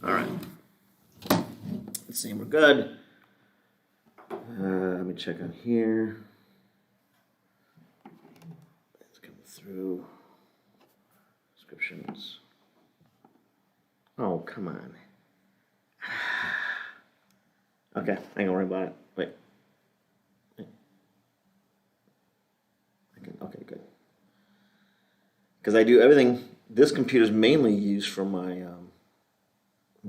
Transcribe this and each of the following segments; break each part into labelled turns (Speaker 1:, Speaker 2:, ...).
Speaker 1: All right. Let's see, we're good. Let me check on here. It's coming through. Descriptions. Oh, come on. Okay, I ain't gonna worry about it. Wait. Okay, good. Because I do everything. This computer is mainly used for my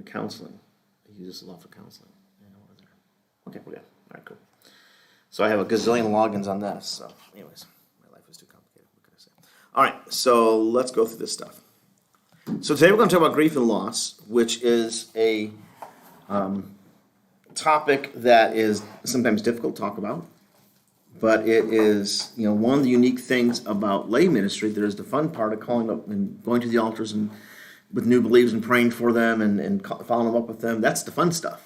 Speaker 1: counseling. I use this a lot for counseling. Okay, we're good. All right, cool. So I have a gazillion logins on this. So, anyways, my life is too complicated. What can I say? All right, so let's go through this stuff. So today we're going to talk about grief and loss, which is a topic that is sometimes difficult to talk about, but it is, one of the unique things about lay ministry. There's the fun part of calling up and going to the altars and with new believers and praying for them and following up with them. That's the fun stuff.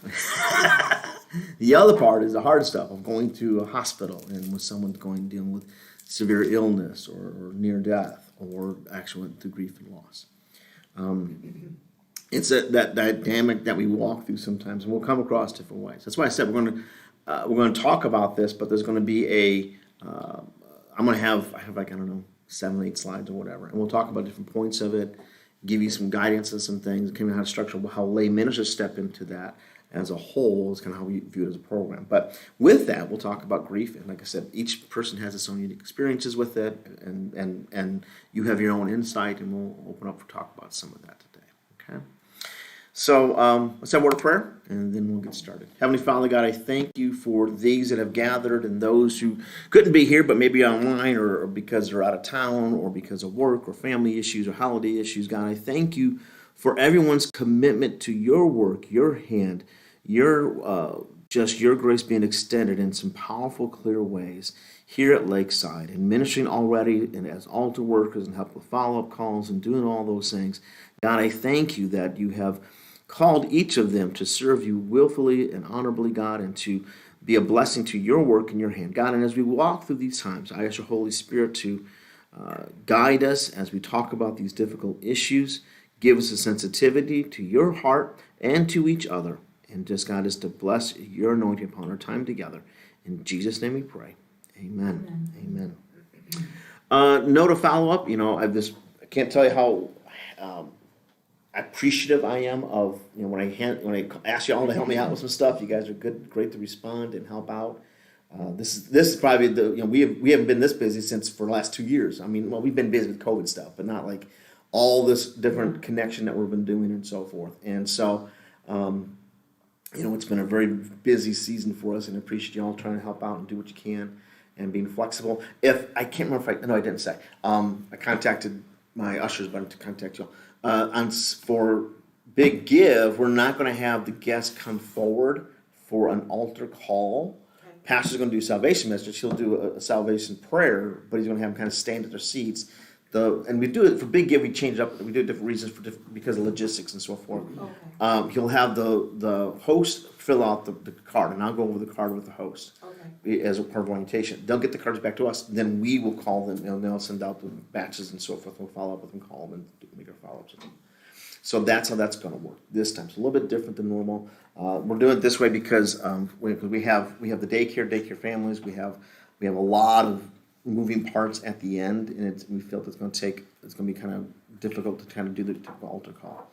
Speaker 1: The other part is the hard stuff of going to a hospital and with someone dealing with severe illness or near death or actually through grief and loss. It's that dynamic that we walk through sometimes, and we'll come across different ways. That's why I said we're going to talk about this, but there's going to be I have 7 or 8 slides or whatever, and we'll talk about different points of it, give you some guidance on some things, kind of how to structure how lay ministers step into that as a whole is kind of how we view it as a program. But with that, we'll talk about grief, and like I said, each person has its own unique experiences with it, and you have your own insight, and we'll open up for talk about some of that today. Okay. So let's have a word of prayer, and then we'll get started. Heavenly Father, God, I thank you for these that have gathered and those who couldn't be here, but maybe online or because they're out of town or because of work or family issues or holiday issues. God, I thank you for everyone's commitment to your work, your hand, your grace being extended in some powerful, clear ways here at Lakeside and ministering already and as altar workers and help with follow-up calls and doing all those things. God, I thank you that you have called each of them to serve you willfully and honorably, God, and to be a blessing to your work in your hand. God, and as we walk through these times, I ask your Holy Spirit to guide us as we talk about these difficult issues. Give us a sensitivity to your heart and to each other. And just, God, us to bless your anointing upon our time together. In Jesus' name we pray. Amen. Amen. Note of follow-up, I can't tell you how appreciative I am of, when I ask you all to help me out with some stuff. You guys are great to respond and help out. This is probably we haven't been this busy for the last 2 years. I mean, we've been busy with COVID stuff, but not like all this different connection that we've been doing and so forth. And so, it's been a very busy season for us, and I appreciate you all trying to help out and do what you can and being flexible. If I can't remember I didn't say. I contacted my ushers, but to contact you all. For Big Give, we're not going to have the guests come forward for an altar call. Okay. Pastor's going to do salvation message. He'll do a salvation prayer, but he's going to have them kind of stand at their seats. And we do it for Big Give. We change it up. We do different reasons because of logistics and so forth. Okay. He'll have the host fill out the card, and I'll go over the card with the host as a part of orientation. They'll get the cards back to us. Then we will call them, and they'll send out the batches and so forth. We'll follow up with them, call them, and make our follow-ups with them. So that's how that's going to work this time. It's a little bit different than normal. We're doing it this way because we have the daycare families. We have a lot of moving parts at the end, and we felt it's going to be kind of difficult to kind of do the typical altar call,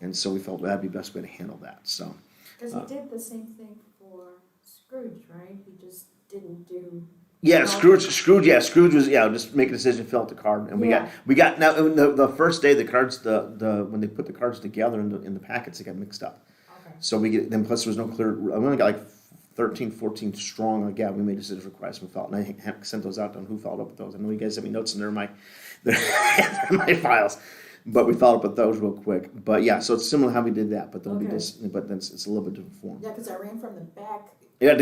Speaker 1: and so we felt that'd be the best way to handle that. So,
Speaker 2: because he did the same thing for Scrooge, right? He just didn't do.
Speaker 1: Yeah, Scrooge was just make a decision, fill out the card, and we got now the first day the cards when they put the cards together in the packets, they got mixed up. Okay. So we get then plus there was no clear. I only got like 13, 14 strong. Like, we made decision requests. We felt, and I sent those out to who followed up with those. I know you guys sent me notes, and they're in my files. But we followed up with those real quick. But yeah, so it's similar how we did that, but then it's a little bit different form.
Speaker 2: Yeah, because I ran from the back.
Speaker 1: Yeah,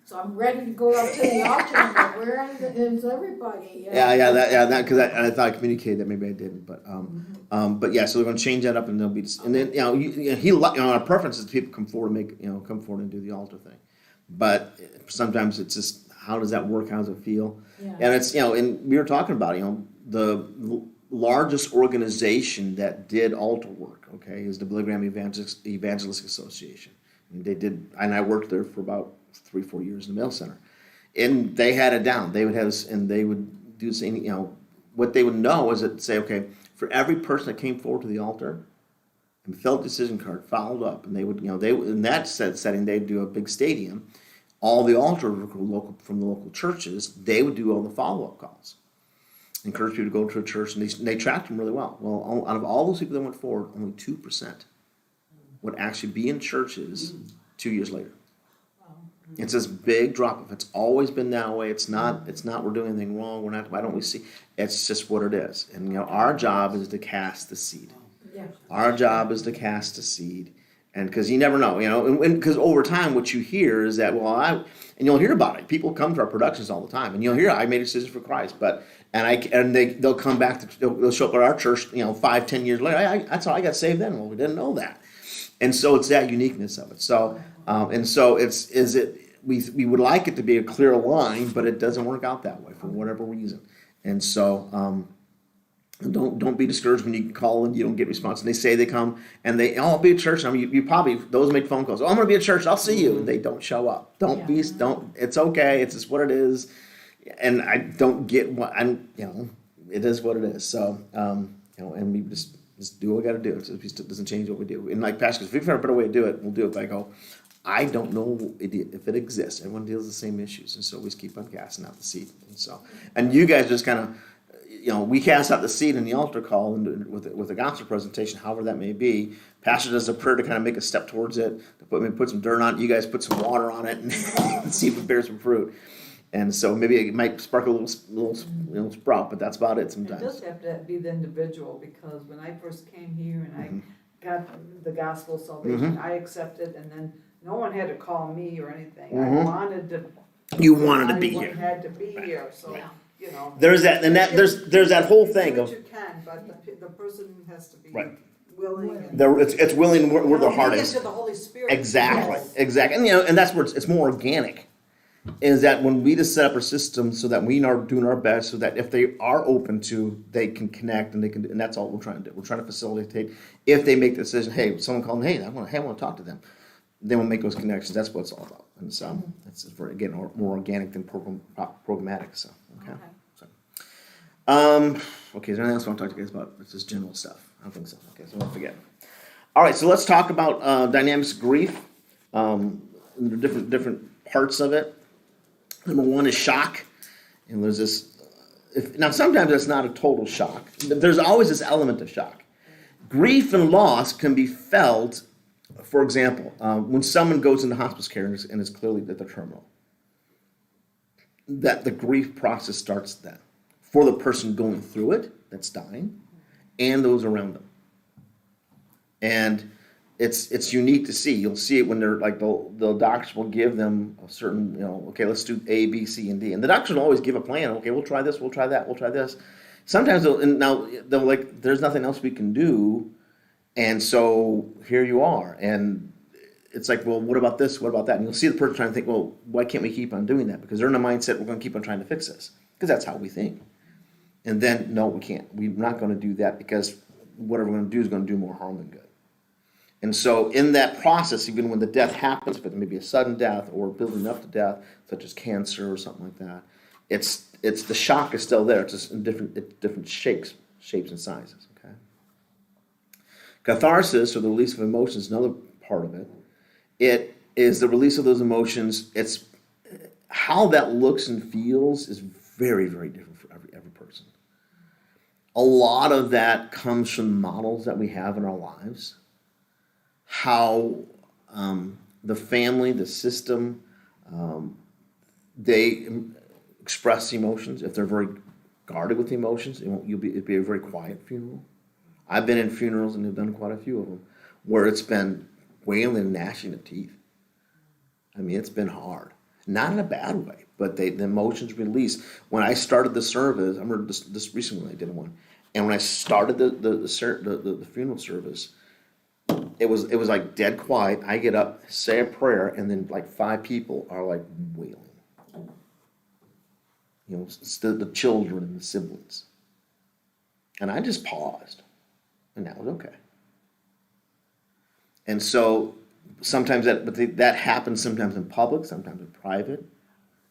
Speaker 2: so I'm ready to go up to the altar. I'm like, where is everybody?
Speaker 1: That because I thought I communicated that, maybe I didn't, but but yeah, so we're going to change that up, and they'll be, and then our preference is people come forward and do the altar thing, but sometimes it's just how does that work? How does it feel? Yeah. And it's and we were talking about largest organization that did altar work, okay, is the Billy Graham Evangelistic Association. And they did, and I worked there for about 3-4 years in the mail center. And they had it down. They would have, and they would do the same, what they would know is that say, okay, for every person that came forward to the altar and filled a decision card, followed up, and they would, they in that setting, they'd do a big stadium. All the altars were local from the local churches. They would do all the follow-up calls. Encourage people to go to a church, and they tracked them really well. Well, out of all those people that went forward, only 2% would actually be in churches 2 years later. It's this big drop off. It's always been that way. It's not we're doing anything wrong. We're not. Why don't we see? It's just what it is. And our job is to cast the seed.
Speaker 2: Yeah.
Speaker 1: Our job is to cast the seed, and because you never know, and because over time, what you hear is that and you'll hear about it. People come to our productions all the time, and you'll hear I made a decision for Christ, they'll come back they'll show up at our church, 5-10 years later. That's how I got saved then. Well, we didn't know that, and so it's that uniqueness of it. So. We would like it to be a clear line, but it doesn't work out that way for whatever reason. And so don't be discouraged when you call and you don't get response. And they say they come and I'll be at church. You probably, those make phone calls. Oh, I'm going to be at church. I'll see you. And they don't show up. It's okay. It's just what it is. And I don't get it is what it is. So, and we just do what we got to do. It doesn't change what we do. And like Pastor, if we figure out a better way to do it, we'll do it. But I go, I don't know if it exists. Everyone deals with the same issues, and so we just keep on casting out the seed. And you guys just kind of, we cast out the seed in the altar call and with a gospel presentation, however that may be. Pastor does a prayer to kind of make a step towards it. To put some dirt on it. You guys put some water on it and see if it bears some fruit. And so maybe it might spark a little sprout, but that's about it sometimes.
Speaker 3: It does have to be the individual, because when I first came here and I got the gospel salvation, I accepted, and then no one had to call me or anything. I wanted to.
Speaker 1: You wanted to be here.
Speaker 3: Everyone had to be here, so,
Speaker 1: There's that, and there's that whole thing of.
Speaker 3: You can, but the person has to be
Speaker 1: Right.
Speaker 3: willing.
Speaker 1: It's willing where their heart is.
Speaker 3: To the Holy Spirit.
Speaker 1: Exactly, exactly. And that's where it's more organic. Is that when we just set up our system so that we are doing our best, so that if they are open to, they can connect and that's all we're trying to do. We're trying to facilitate. If they make the decision, hey, someone called me, I want to talk to them. Then we'll make those connections. That's what it's all about. And so it's again more organic than programmatic. So okay. Okay. Is there anything else I want to talk to you guys about? It's just general stuff. I don't think so. Okay, so I won't forget. All right, so let's talk about dynamics of grief. Different parts of it. Number one is shock, and there's this. Now, sometimes it's not a total shock. There's always this element of shock. Grief and loss can be felt. For example, when someone goes into hospice care and is clearly at the terminal, that the grief process starts then for the person going through it that's dying, and those around them. And it's unique to see. You'll see it when they're like the doctors will give them a certain, okay, let's do A, B, C, and D. And the doctors will always give a plan. Okay, we'll try this, we'll try that, we'll try this. Sometimes they'll like, there's nothing else we can do. And so here you are. And it's like, well, what about this? What about that? And you'll see the person trying to think, well, why can't we keep on doing that? Because they're in a mindset, we're going to keep on trying to fix this. Because that's how we think. And then, no, we can't. We're not going to do that, because whatever we're going to do is going to do more harm than good. And so in that process, even when the death happens, but maybe a sudden death or building up to death, such as cancer or something like that, it's the shock is still there. It's just in different shapes and sizes. Okay. Catharsis, or the release of emotions, is another part of it. It is the release of those emotions. It's how that looks and feels is very, very different for every person. A lot of that comes from models that we have in our lives. How the family, the system, they express emotions. If they're very guarded with emotions, it'll be a very quiet funeral. I've been in funerals, and have done quite a few of them, where it's been wailing and gnashing of teeth. I mean, it's been hard. Not in a bad way, but the emotions release. When I started the service, I remember this recently I did one, and when I started the funeral service, it was like dead quiet. I get up, say a prayer, and then like 5 people are like wailing. It's the children and the siblings. And I just paused, and that was okay. And so sometimes that happens sometimes in public, sometimes in private.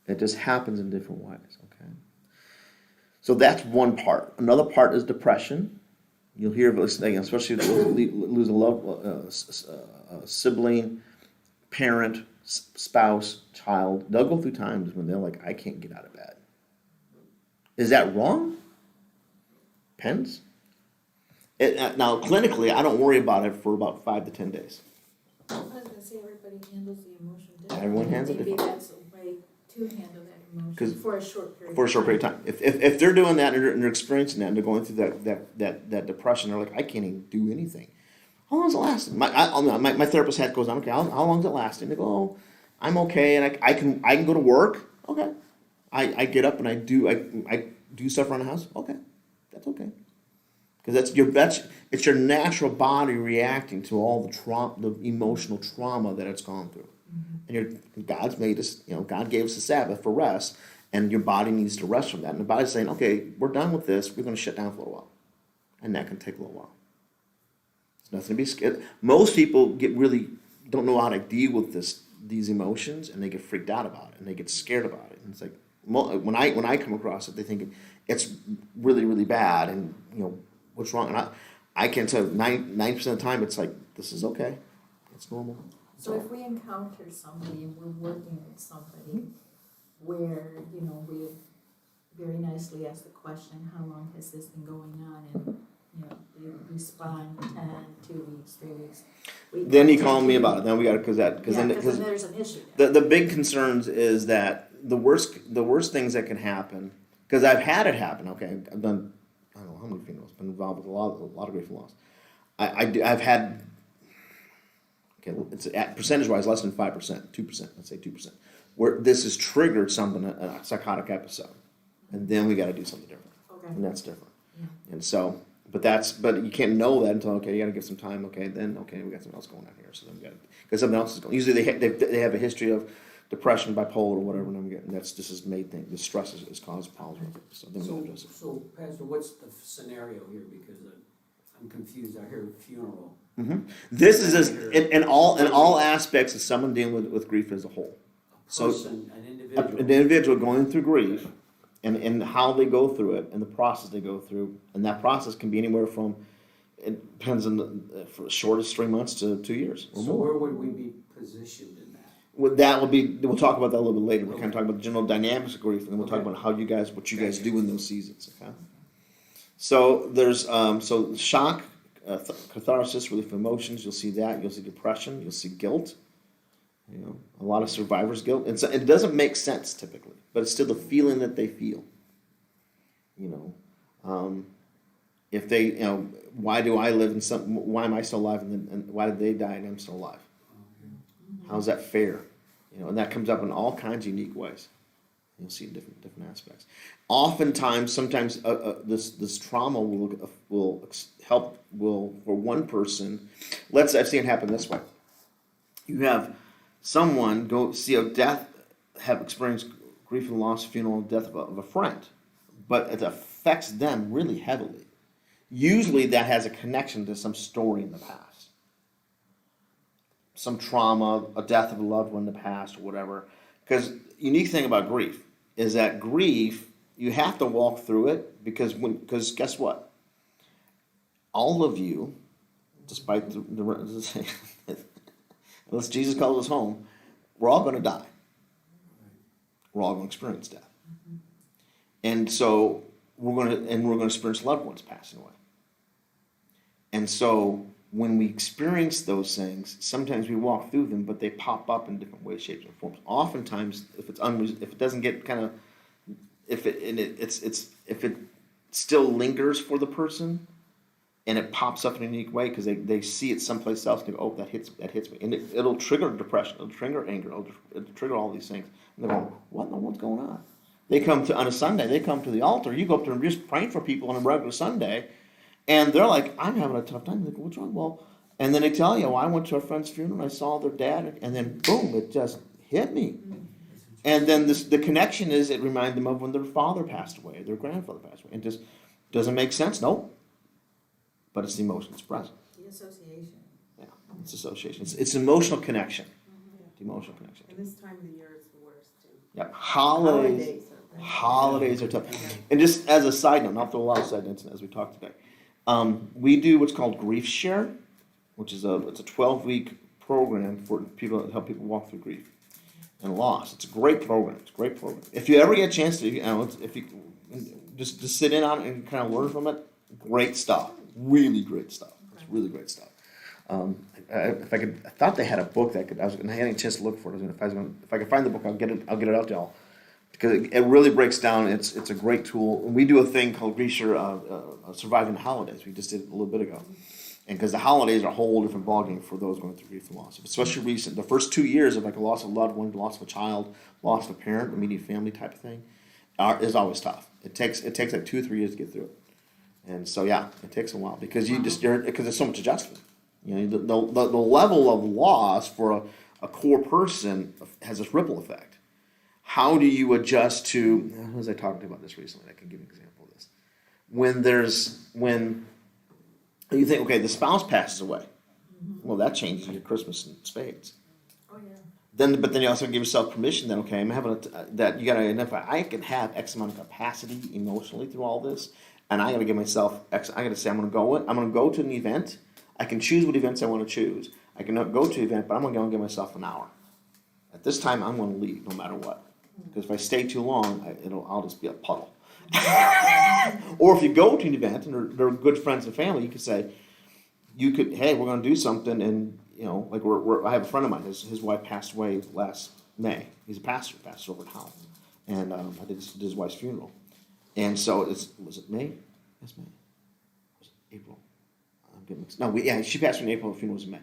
Speaker 1: It just happens in different ways, okay? So that's one part. Another part is depression. You'll hear of this thing, especially lose a sibling, parent, spouse, child. They'll go through times when they're like, I can't get out of bed. Is that wrong? Depends. Now, clinically, I don't worry about it for about 5 to 10 days.
Speaker 2: I was gonna say everybody handles the emotion differently.
Speaker 1: Everyone handles it
Speaker 2: Maybe
Speaker 1: differently.
Speaker 2: that's a way to handle that emotion
Speaker 1: 'Cause
Speaker 2: for a short period.
Speaker 1: For a short period of time. If they're doing that and they're experiencing that and they're going through that depression, they're like, I can't even do anything. How long is it lasting? My therapist hat goes on, okay, how long is it lasting? They go, oh, I'm okay, and I can go to work. Okay. I get up and I do stuff around the house. Okay. That's okay. Because it's your natural body reacting to all the emotional trauma that it's gone through. And God's made us, God gave us a Sabbath for rest, and your body needs to rest from that. And the body's saying, okay, we're done with this, we're going to shut down for a little while. And that can take a little while. There's nothing to be scared. Most people don't know how to deal with these emotions, and they get freaked out about it, and they get scared about it. And it's like, when I come across it, they think it's really, really bad, and what's wrong? And I can tell 90% of the time, it's like, this is okay, it's normal.
Speaker 2: So if we encounter somebody and we're working with somebody where, we very nicely ask the question, how long has this been going on? And, they respond 10, 2 weeks, 3 weeks.
Speaker 1: Then he called me about it. Then we got to, because
Speaker 2: then there's an issue there.
Speaker 1: The big concerns is that the worst things that can happen, because I've had it happen. Okay, I've done, I don't know how many funerals, been involved with a lot of grief and loss. I've had, okay, it's percentage wise less than 5%, 2%. Let's say 2%, where this has triggered something, a psychotic episode, and then we got to do something different, and that's different.
Speaker 2: Yeah.
Speaker 1: And so, but you can't know that until, okay, you got to give some time. Okay, then we got something else going on here. So then we got, because something else is going. Usually they have a history of depression, bipolar, or whatever, and that's just has made things. The stress has caused problems with it. So then we got to address it.
Speaker 4: So, Pastor, what's the scenario here? Because I'm confused. I hear funeral.
Speaker 1: Mm-hmm. This is in all aspects of someone dealing with grief as a whole.
Speaker 4: An individual.
Speaker 1: An individual going through grief, and how they go through it, and the process they go through, and that process can be anywhere from, it depends on for shortest 3 months to 2 years or
Speaker 4: So
Speaker 1: more.
Speaker 4: where would we be positioned in that?
Speaker 1: We'll talk about that a little bit later. We're kind of talking about the general dynamics of grief, and then we'll talk about what you guys do in those seasons. Okay. So there's shock, catharsis, relief of emotions. You'll see that. You'll see depression. You'll see guilt. A lot of survivor's guilt. And so it doesn't make sense typically, but it's still the feeling that they feel. If they, why do I live why am I still alive, and why did they die and I'm still alive? How's that fair? And that comes up in all kinds of unique ways. You'll see different aspects. Oftentimes, sometimes this trauma will help for one person. I've seen it happen this way. You have someone go see a death, have experienced grief and loss, funeral, death of a friend, but it affects them really heavily. Usually, that has a connection to some story in the past. Some trauma, a death of a loved one in the past, or whatever. Because the unique thing about grief is that grief, you have to walk through it, because guess what? All of you, despite the unless Jesus calls us home, we're all going to die. We're all going to experience death. And so we're going to experience loved ones passing away. And so when we experience those things, sometimes we walk through them, but they pop up in different ways, shapes, and forms. Oftentimes, if it doesn't get kind of, if it still lingers for the person, and it pops up in a unique way because they see it someplace else and they go, oh, that hits me, and it'll trigger depression, it'll trigger anger, it'll trigger all these things, and they're going, what in the world's going on? They come on a Sunday, they come to the altar, you go up there and just praying for people on a regular Sunday. And they're like, I'm having a tough time. They go, what's wrong? Well, and then they tell you, well, I went to a friend's funeral, I saw their dad, and then boom, it just hit me. And then the connection is, it reminded them of when their father passed away, their grandfather passed away, and just Doesn't make sense? Nope. But it's the emotion that's present.
Speaker 2: The association.
Speaker 1: Yeah, it's association. It's emotional connection. The emotional connection.
Speaker 5: And this time of the year is the worst too.
Speaker 1: Yep. Holidays are tough. And just as a side note, not throw a lot of side notes as we talk today, we do what's called Grief Share, which is it's a 12-week program for people to help people walk through grief and loss. It's a great program. It's a great program. If you ever get a chance to, if you just sit in on it and kind of learn from it, great stuff. Really great stuff. It's really great stuff. I thought they had a book that I hadn't had a chance to look for it. If I could find the book, I'll get it out to y'all. Because it really breaks down. It's a great tool. And we do a thing called Grief Share, Surviving the Holidays. We just did it a little bit ago. And because the holidays are a whole different ballgame for those going through grief and loss, especially recent. The first 2 years of like a loss of a loved one, loss of a child, loss of a parent, immediate family type of thing, is always tough. It takes like 2 or 3 years to get through it. And so yeah, it takes a while because because there's so much adjustment. You know, the level of loss for a core person has this ripple effect. How do you adjust to? Who was I talking about this recently? I can give you an example of this. When you think, okay, the spouse passes away, well, that changes your Christmas in spades.
Speaker 2: Oh, yeah.
Speaker 1: But then you also give yourself permission. Then okay, I'm having that you got to identify. I can have X amount of capacity emotionally through all this, and I got to give myself X. I got to say I'm going to go to an event. I can choose what events I want to choose. I can go to an event, but I'm going to give myself an hour. At this time, I'm going to leave no matter what. Because if I stay too long, I'll just be a puddle. Or if you go to an event and they're good friends and family, you could say, hey, we're going to do something, and like I have a friend of mine. His wife passed away last May. He's a pastor over at Howell, and I did his wife's funeral. And so was it May? Yes, May. Was it April? She passed away in April. The funeral was in May,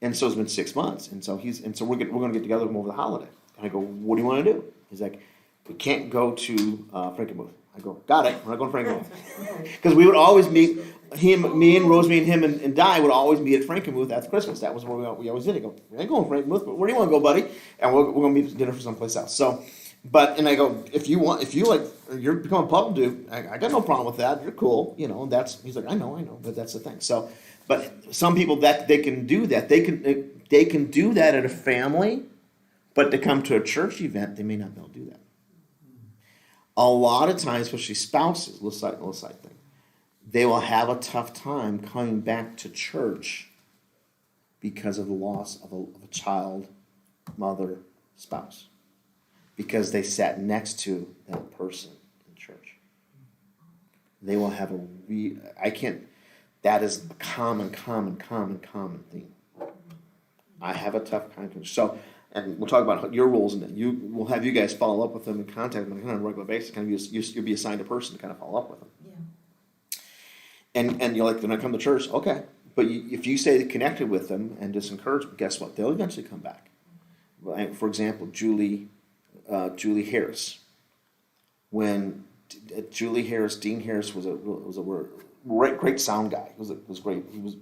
Speaker 1: and so it's been 6 months. And so we're going to get together with him over the holiday. And I go, what do you want to do? He's like, we can't go to Frankenmuth. I go, got it. We're not going to Frankenmuth. Because we would always meet, me and Rosemary and him and Di would always meet at Frankenmuth after Christmas. That was where we always did. I go, we ain't going to Frankenmuth, but where do you want to go, buddy? And we're going to meet for dinner for someplace else. So, and I go, if you like, you're becoming a puddle dude, I got no problem with that. You're cool, and he's like, I know, but that's the thing. So, but some people that they can do that. They can do that at a family, but to come to a church event, they may not be able to do that. A lot of times, especially spouses, little side thing, they will have a tough time coming back to church because of the loss of a child, mother, spouse. Because they sat next to that person in church. They will have that is a common theme. I have a tough time. So, and we'll talk about your roles in that. We'll have you guys follow up with them and contact them on a regular basis. Kind of you'll be assigned a person to kind of follow up with them.
Speaker 2: Yeah.
Speaker 1: And you're like, they're not coming to church, okay. But if you stay connected with them and just encourage them, guess what? They'll eventually come back. For example, Julie Harris. When Julie Harris, Dean Harris was a great sound guy. He was great. He was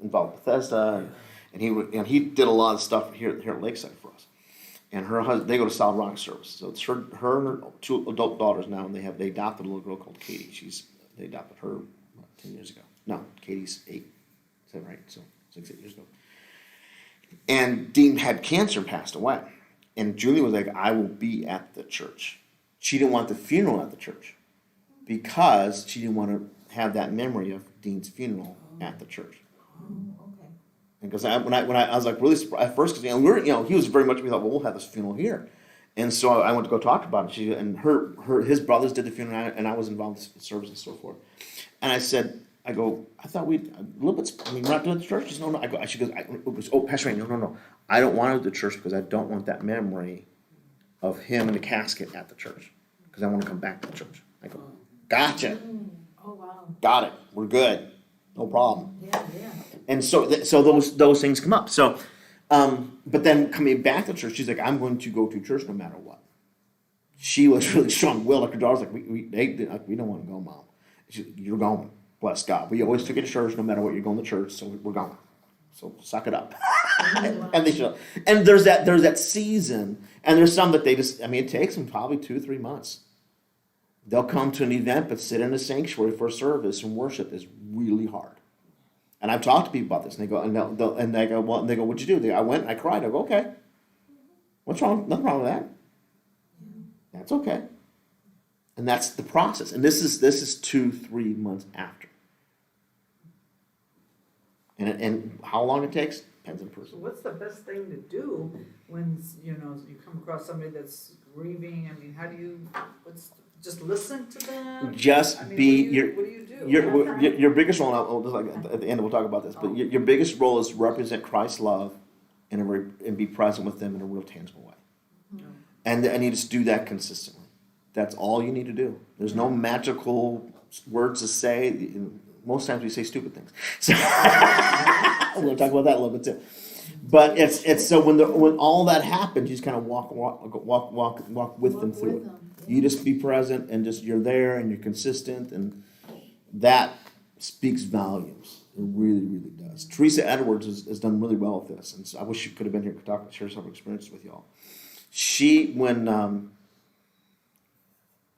Speaker 1: involved with Bethesda, and he did a lot of stuff here at Lakeside for us. And her husband, they go to Solid Rock service. So it's her and her 2 adult daughters now, and they adopted a little girl called Katie. They adopted her 10 years ago. No, Katie's 8. Is that right? So 6, 8 years ago. And Dean had cancer and passed away. And Julie was like, I will be at the church. She didn't want the funeral at the church because she didn't want to have that memory of Dean's funeral at the church.
Speaker 2: Okay.
Speaker 1: And because when I was like really surprised at first, because he was very much, we thought, well, we'll have this funeral here. And so I went to go talk about it. His brothers did the funeral, and I was involved in service and so forth. And I said, I thought we're not doing it at the church. She said, no. She goes, Pastor Ray, no. I don't want it at the church because I don't want that memory of him in the casket at the church because I want to come back to the church. I go, gotcha.
Speaker 2: Oh, wow.
Speaker 1: Got it. We're good. No problem.
Speaker 2: Yeah.
Speaker 1: And so those things come up. So, but then coming back to church, she's like, I'm going to go to church no matter what. She was really strong-willed. Like her daughter's like, we don't want to go, Mom. You're going. Bless God. We always took you to church no matter what. You're going to church, so we're going. So suck it up. And they should. And there's that season, and there's some that they just, it takes them probably 2-3 months. They'll come to an event, but sit in a sanctuary for a service and worship is really hard. And I've talked to people about this, and they go, and they go, what'd you do? I went, and I cried. I go, okay. What's wrong? Nothing wrong with that. That's okay. And that's the process. And this is 2-3 months after. And how long it takes depends on the
Speaker 3: So
Speaker 1: person.
Speaker 3: what's the best thing to do when, you come across somebody that's grieving? I mean, how do you, just listen to them?
Speaker 1: Just
Speaker 3: I mean,
Speaker 1: be
Speaker 3: what do you do?
Speaker 1: your biggest role. Just like at the end, we'll talk about this. But your biggest role is to represent Christ's love, and be present with them in a real tangible way.
Speaker 3: Mm-hmm.
Speaker 1: And you just do that consistently. That's all you need to do. There's no magical words to say. Most times we say stupid things. So we're going to talk about that a little bit too. But it's so when all that happens, you just kind of walk with them through it. You just be present and just you're there and you're consistent, and that speaks volumes. It really, really does. Teresa Edwards has done really well with this, and so I wish she could have been here to share some experiences with y'all. When I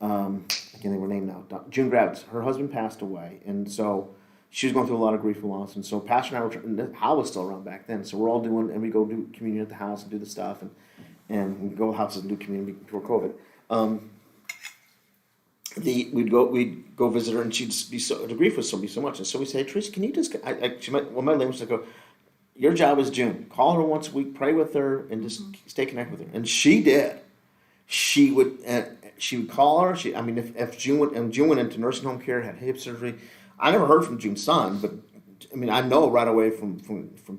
Speaker 1: can't think of her name now. June Gravitz, her husband passed away, and so she was going through a lot of grief and loss. And so Pastor and I Hal was still around back then, so we're all doing, and we go do communion at the house and do the stuff, and we go to houses and do communion before COVID. We'd go visit her, and she'd be the grief was so much, and so we say, Teresa, can you just? My language would go, your job is June. Call her once a week, pray with her, and just stay connected with her. And she did. She would call her. If June went into nursing home care, had hip surgery. I never heard from June's son, but I know right away from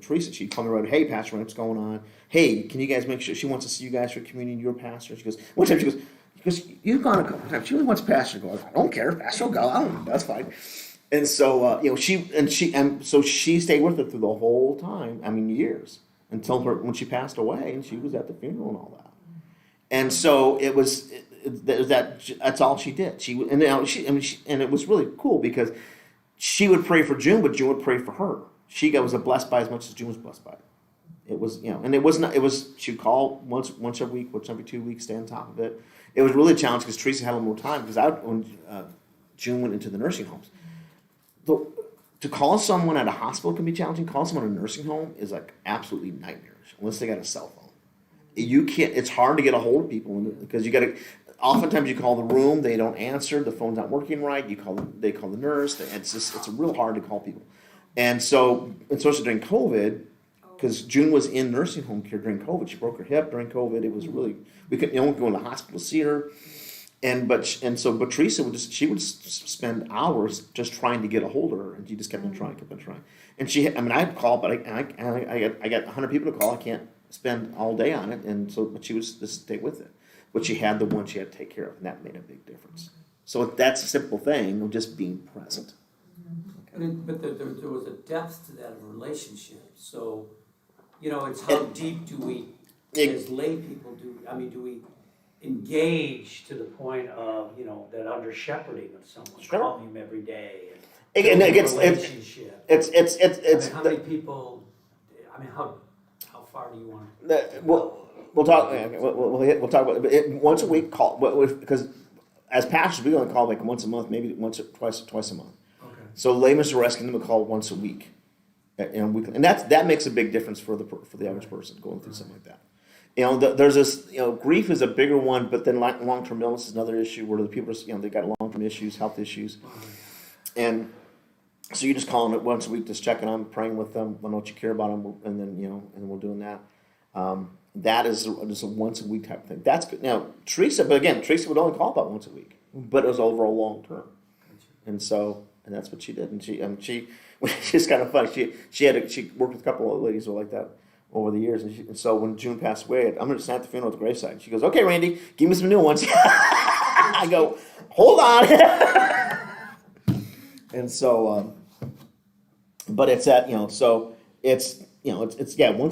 Speaker 1: Teresa. She'd call me right. Hey, Pastor, what's going on? Hey, can you guys make sure she wants to see you guys for communion? Your pastor. She goes. One time she goes. Because you've gone a couple times. She really wants Pastor to go. I don't care. Pastor will go. I don't. That's fine. And so she stayed with her through the whole time. Years until when she passed away, and she was at the funeral and all that. And so it was. That's all she did. And it was really cool because she would pray for June, but June would pray for her. She was blessed by as much as June was blessed by it. It was and it was not. It was she'd call once a week, once every 2 weeks, stay on top of it. It was really a challenge because Teresa had a little more time because when June went into the nursing homes. To call someone at a hospital can be challenging. Call someone in a nursing home is like absolutely nightmarish unless they got a cell phone. You can't. It's hard to get a hold of people because you got to. Oftentimes you call the room, they don't answer. The phone's not working right. They call the nurse. It's real hard to call people, and so especially during COVID, because June was in nursing home care during COVID. She broke her hip during COVID. It was really we couldn't go in the hospital to see her. But Teresa would spend hours just trying to get a hold of her, and she just kept on trying. And I'd call, but I got 100 people to call. I can't spend all day on it, but she would just stay with it. But she had the one she had to take care of, and that made a big difference. So that's a simple thing of just being present.
Speaker 4: But there was a depth to that relationship. So, it's how deep do we, as lay people, do we engage to the point of that under shepherding of someone,
Speaker 1: Sure.
Speaker 4: calling him every day,
Speaker 1: And it gets
Speaker 4: relationship.
Speaker 1: it's
Speaker 4: how many people? How far do you want?
Speaker 1: We'll talk. We'll talk about it once a week. Call because as pastors we only call like once a month, maybe once or twice a month.
Speaker 4: Okay.
Speaker 1: So laymen are asking them to call once a week, weekly, and that makes a big difference for the average person going through something like that. There's this, grief is a bigger one, but then long-term illness is another issue where the people are, they got long-term issues, health issues. And so you just call them once a week, just checking on them, praying with them, I know what you care about them, and then, and we're doing that. That is just a once a week type of thing. That's good. Now, Teresa would only call about once a week, but it was over a long term. And that's what she did. And she's kind of funny. She worked with a couple of ladies who were like that over the years, and so when June passed away, I'm going to stand at the funeral at the graveside. She goes, "Okay, Randy, give me some new ones." I go, "Hold on." And so, but it's once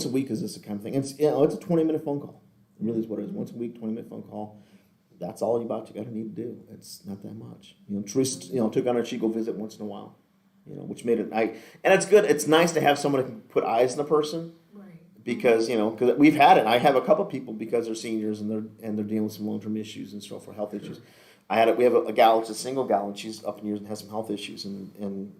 Speaker 1: a week is this kind of thing. It's it's a 20-minute phone call. It really is what it is. Once a week, 20-minute phone call. That's all you got to need to do. It's not that much. Teresa, took on her. She'd go visit once in a while. Which made it and it's good. It's nice to have someone who can put eyes on a person. Because we've had it. I have a couple people because they're seniors and they're dealing with some long-term issues and stuff for health issues. We have a gal, it's a single gal, and she's up in years and has some health issues, and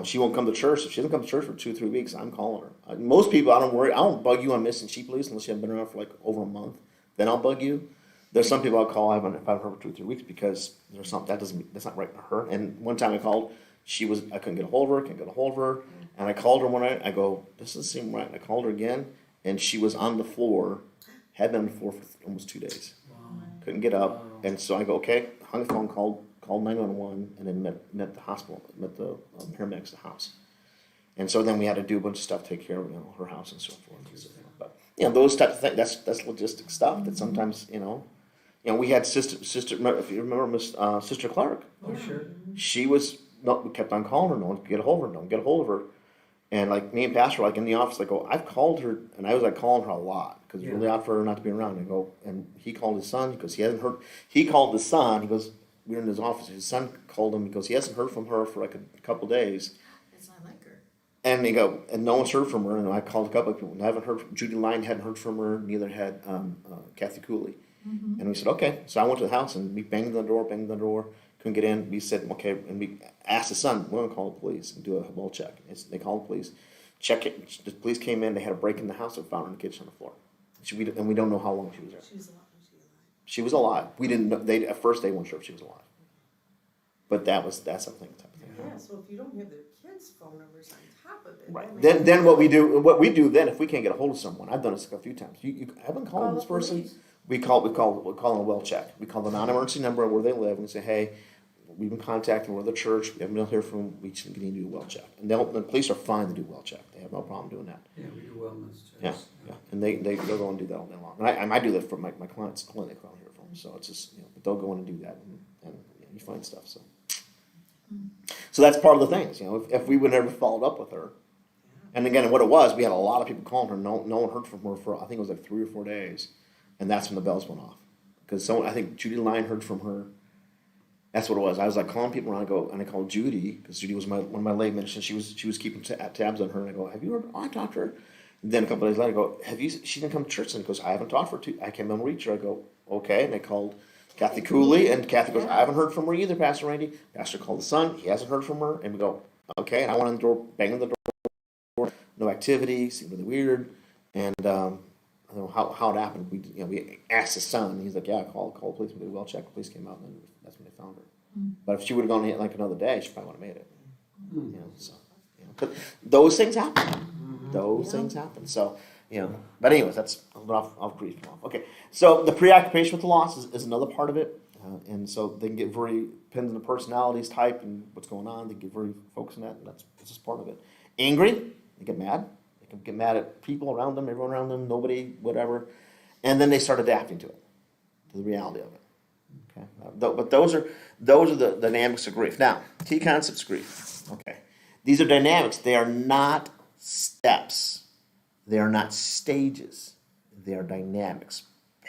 Speaker 1: she won't come to church. If she doesn't come to church for 2 or 3 weeks, I'm calling her. Most people, I don't bug you on missing sheep leaves unless you haven't been around for like over a month. Then I'll bug you. There's some people I'll call if I've heard for 2 or 3 weeks because there's something that's not right for her. And one time I called, I couldn't get a hold of her, and I called her one night. I go, this doesn't seem right. And I called her again, and she was on the floor, had been on the floor for almost 2 days. Couldn't get up, and so I go, okay, hung the phone, called 911, and then met the hospital, met the paramedics at the house. And so then we had to do a bunch of stuff, take care of her house and so forth. But those types of things, that's logistic stuff that sometimes we had sister. If you remember, Sister Clark.
Speaker 4: Oh, sure.
Speaker 1: She was we kept on calling her, no one could get a hold of her, And like me and Pastor were like in the office, I go, I've called her, and I was like calling her a lot because it's really odd for her not to be around. And I go, and he called his son because he hasn't heard. He called his son. He goes, we were in his office. His son called him because he hasn't heard from her for like a couple days.
Speaker 2: It's not like her.
Speaker 1: And they go, and no one's heard from her. And I called a couple of people. And I haven't heard. Judy Line hadn't heard from her. Neither had Kathy Cooley. Mm-hmm. And we said, okay. So I went to the house and we banged on the door. Couldn't get in. We said, okay. And we asked the son, we're going to call the police and do a well check. They called the police. Check it. The police came in. They had a break in the house and found her in the kitchen on the floor. And we don't know how long she was there.
Speaker 5: She was alive.
Speaker 1: She was alive. We didn't know. At first, they weren't sure if she was alive. But that's something.
Speaker 5: Yeah. So if you don't have their kids' phone numbers on top of it,
Speaker 1: Right. Then what we do then, if we can't get a hold of someone, I've done this a few times. You haven't called this person.
Speaker 5: Police.
Speaker 1: We call them a well check. We call the non-emergency number where they live and we say, hey, we've been contacting, we're the church, we haven't been here from, we need to do a well check. And the police are fine to do well check. They have no problem doing that.
Speaker 4: Yeah, we do wellness checks.
Speaker 1: Yeah. And they'll go and do that all day long. And I do that for my clients' clinic around here for them. So it's just, but they'll go in and do that and you find stuff. So that's part of the things, if we would never followed up with her. And again, what it was, we had a lot of people calling her. No one heard from her for, I think it was like 3 or 4 days. And that's when the bells went off. Because I think Judy Line heard from her. That's what it was. I was like calling people around. I called Judy because Judy was one of my lay ministers. She was keeping tabs on her. And I go, have you heard? Oh, I talked to her. And then a couple of days later, I go, have you? She didn't come to church. And he goes, I haven't talked to her. I can't reach her. I go, okay. And I called Kathy Cooley, and Kathy goes, I haven't heard from her either, Pastor Randy. Pastor called the son. He hasn't heard from her. And we go, okay. And I went on the door, banging the door. No activity. Seemed really weird. And I don't know how it happened. We asked the son. He's like, yeah, call the police. We did a well check. The police came out, and that's when they found her. But if she would have gone like another day, she probably would have made it. But those things happen. Those things happen. So, but anyways, that's a little off grief. Okay, so the preoccupation with the loss is another part of it. And so they can get very, depends on the personalities type and what's going on, they get very focused on that, and that's just part of it. Angry, they get mad. They can get mad at people around them, everyone around them, nobody, whatever. And then they start adapting to it, to the reality of it. Okay, but those are the dynamics of grief. Now, key concepts of grief. Okay, these are dynamics. They are not steps. They are not stages. They are dynamics.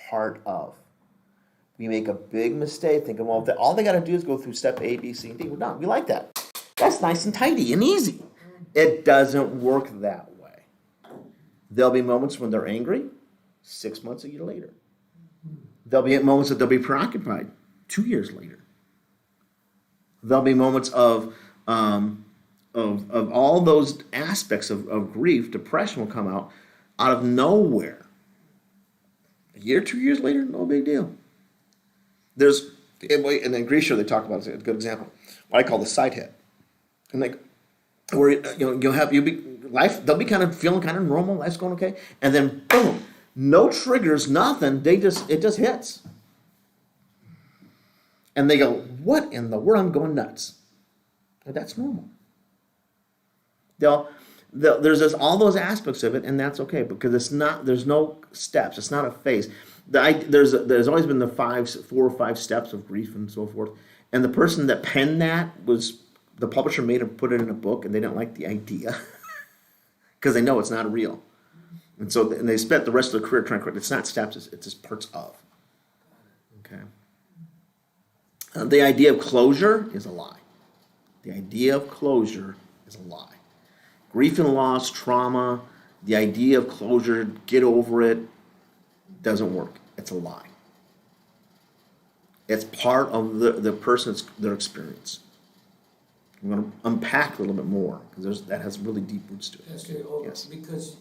Speaker 1: Part of. We make a big mistake thinking, well, all they got to do is go through step A, B, C, and D. We're done. We like that. That's nice and tidy and easy. It doesn't work that way. There'll be moments when they're angry. 6 months, a year later. There'll be moments that they'll be preoccupied 2 years later. There'll be moments of all those aspects of grief. Depression will come out of nowhere. A year, 2 years later, no big deal. And in grief show they talk about it, a good example. What I call the side hit. And where they'll be kind of feeling kind of normal, life's going okay, and then boom. No triggers, nothing. It just hits. And they go, what in the world? I'm going nuts. And that's normal. There's all those aspects of it, and that's okay because there's no steps. It's not a phase. There's always been the 4 or 5 steps of grief and so forth. And the person that penned that was the publisher made him put it in a book, and they didn't like the idea because they know it's not real. And so they spent the rest of their career trying to correct. It's not steps, it's just parts of. Okay. The idea of closure is a lie. The idea of closure is a lie. Grief and loss, trauma, the idea of closure, get over it, doesn't work. It's a lie. It's part of the person's their experience. I'm going to unpack a little bit more because that has really deep roots to it.
Speaker 4: That's good. Oh,
Speaker 1: Yes.
Speaker 4: Because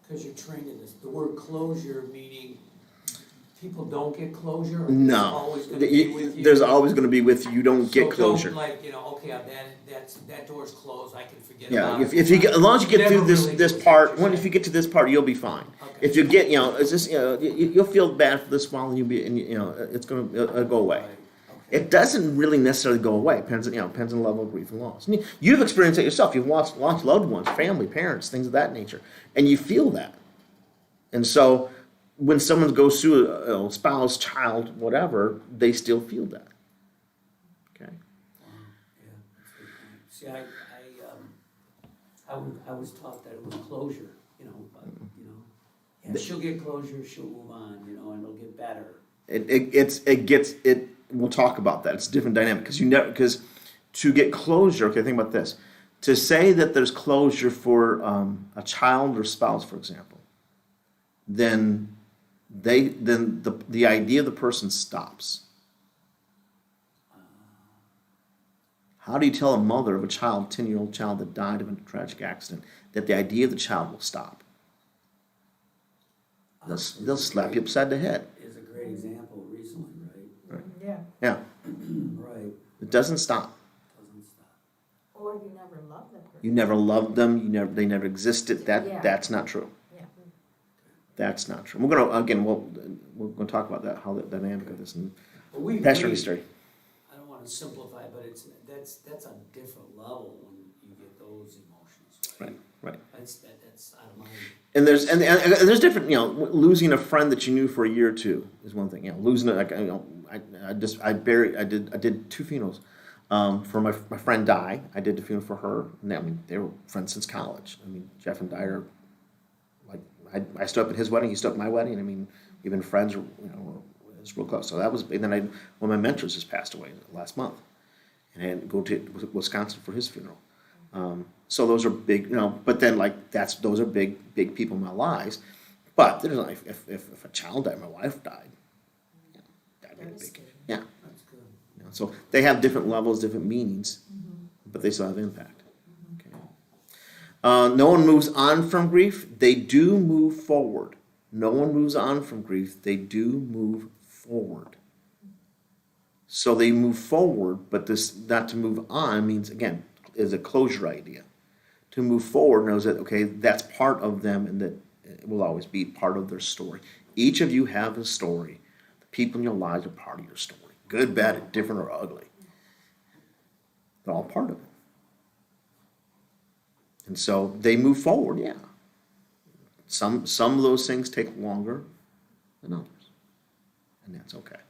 Speaker 4: you're trained in this. The word closure meaning people don't get closure? Or it's
Speaker 1: No,
Speaker 4: always going to be with you?
Speaker 1: there's always going to be with you. You don't get
Speaker 4: So
Speaker 1: closure.
Speaker 4: don't like, okay, that door's closed, I can forget
Speaker 1: Yeah,
Speaker 4: about it.
Speaker 1: if you get, as long as you get through
Speaker 4: Never
Speaker 1: this
Speaker 4: really
Speaker 1: this
Speaker 4: knows
Speaker 1: part,
Speaker 4: what you're
Speaker 1: if you get to this part, you'll be fine.
Speaker 4: Okay.
Speaker 1: If you get, it's just, you'll feel bad for this while, and it's it'll go away.
Speaker 4: Right, okay.
Speaker 1: It doesn't really necessarily go away. Depends on the level of grief and loss. And you've experienced it yourself. You've lost loved ones, family, parents, things of that nature, and you feel that. And so, when someone goes through a spouse, child, whatever, they still feel that. Okay.
Speaker 4: Yeah, that's a good point. See, I was taught that it was closure, but, yeah, she'll get closure, she'll move on, and it'll get better.
Speaker 1: We'll talk about that. It's a different dynamic because to get closure. Okay, think about this. To say that there's closure for a child or spouse, for example, then the idea of the person stops. How do you tell a mother of a 10-year-old child that died of a tragic accident, that the idea of the child will stop? They'll slap you upside the head.
Speaker 4: Is a great example recently, right?
Speaker 3: Yeah.
Speaker 1: Yeah,
Speaker 4: Right,
Speaker 1: it doesn't stop.
Speaker 4: doesn't stop.
Speaker 2: Or you never loved that person.
Speaker 1: You never loved them. They never existed.
Speaker 2: Yeah.
Speaker 1: That's not true.
Speaker 2: Yeah.
Speaker 1: That's not true. We're gonna talk about that, how the dynamic of this and
Speaker 4: But we,
Speaker 1: passion story.
Speaker 4: I don't want to simplify, but that's a different level when you get those emotions, right?
Speaker 1: Right.
Speaker 4: That's out of my.
Speaker 1: And there's different. Losing a friend that you knew for a year or two is one thing. Losing I did 2 funerals. For my friend Di, I did the funeral for her. And they were friends since college. Jeff and Di are like I stood up at his wedding, he stood up at my wedding. We've been friends. It's real close. So that was. And then one of my mentors just passed away last month, and I had to go to Wisconsin for his funeral. So those are big, But then those are big people in my lives. But there's if a child died, my wife died, that'd be big. Yeah.
Speaker 4: That's good.
Speaker 1: So they have different levels, different meanings, but they still have impact. Okay. No one moves on from grief. They do move forward. No one moves on from grief. They do move forward. So they move forward, but this not to move on means, again, is a closure idea. To move forward knows that, okay, that's part of them and that it will always be part of their story. Each of you have a story. The people in your lives are part of your story. Good, bad, different, or ugly. They're all part of it. And so they move forward, yeah. Some of those things take longer than others. And that's okay.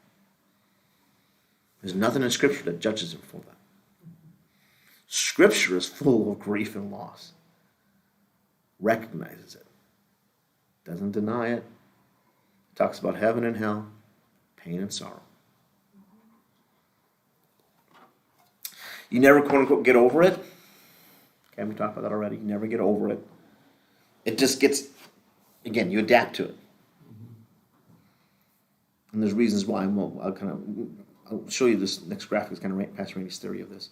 Speaker 1: There's nothing in Scripture that judges him for that. Scripture is full of grief and loss. Recognizes it. Doesn't deny it. Talks about heaven and hell, pain and sorrow. You never, quote unquote, get over it. Okay, we talked about that already. You never get over it. It just gets, again, you adapt to it. And there's reasons why. I'll show you this next graphic. Is kind of Pastor Randy's theory of this.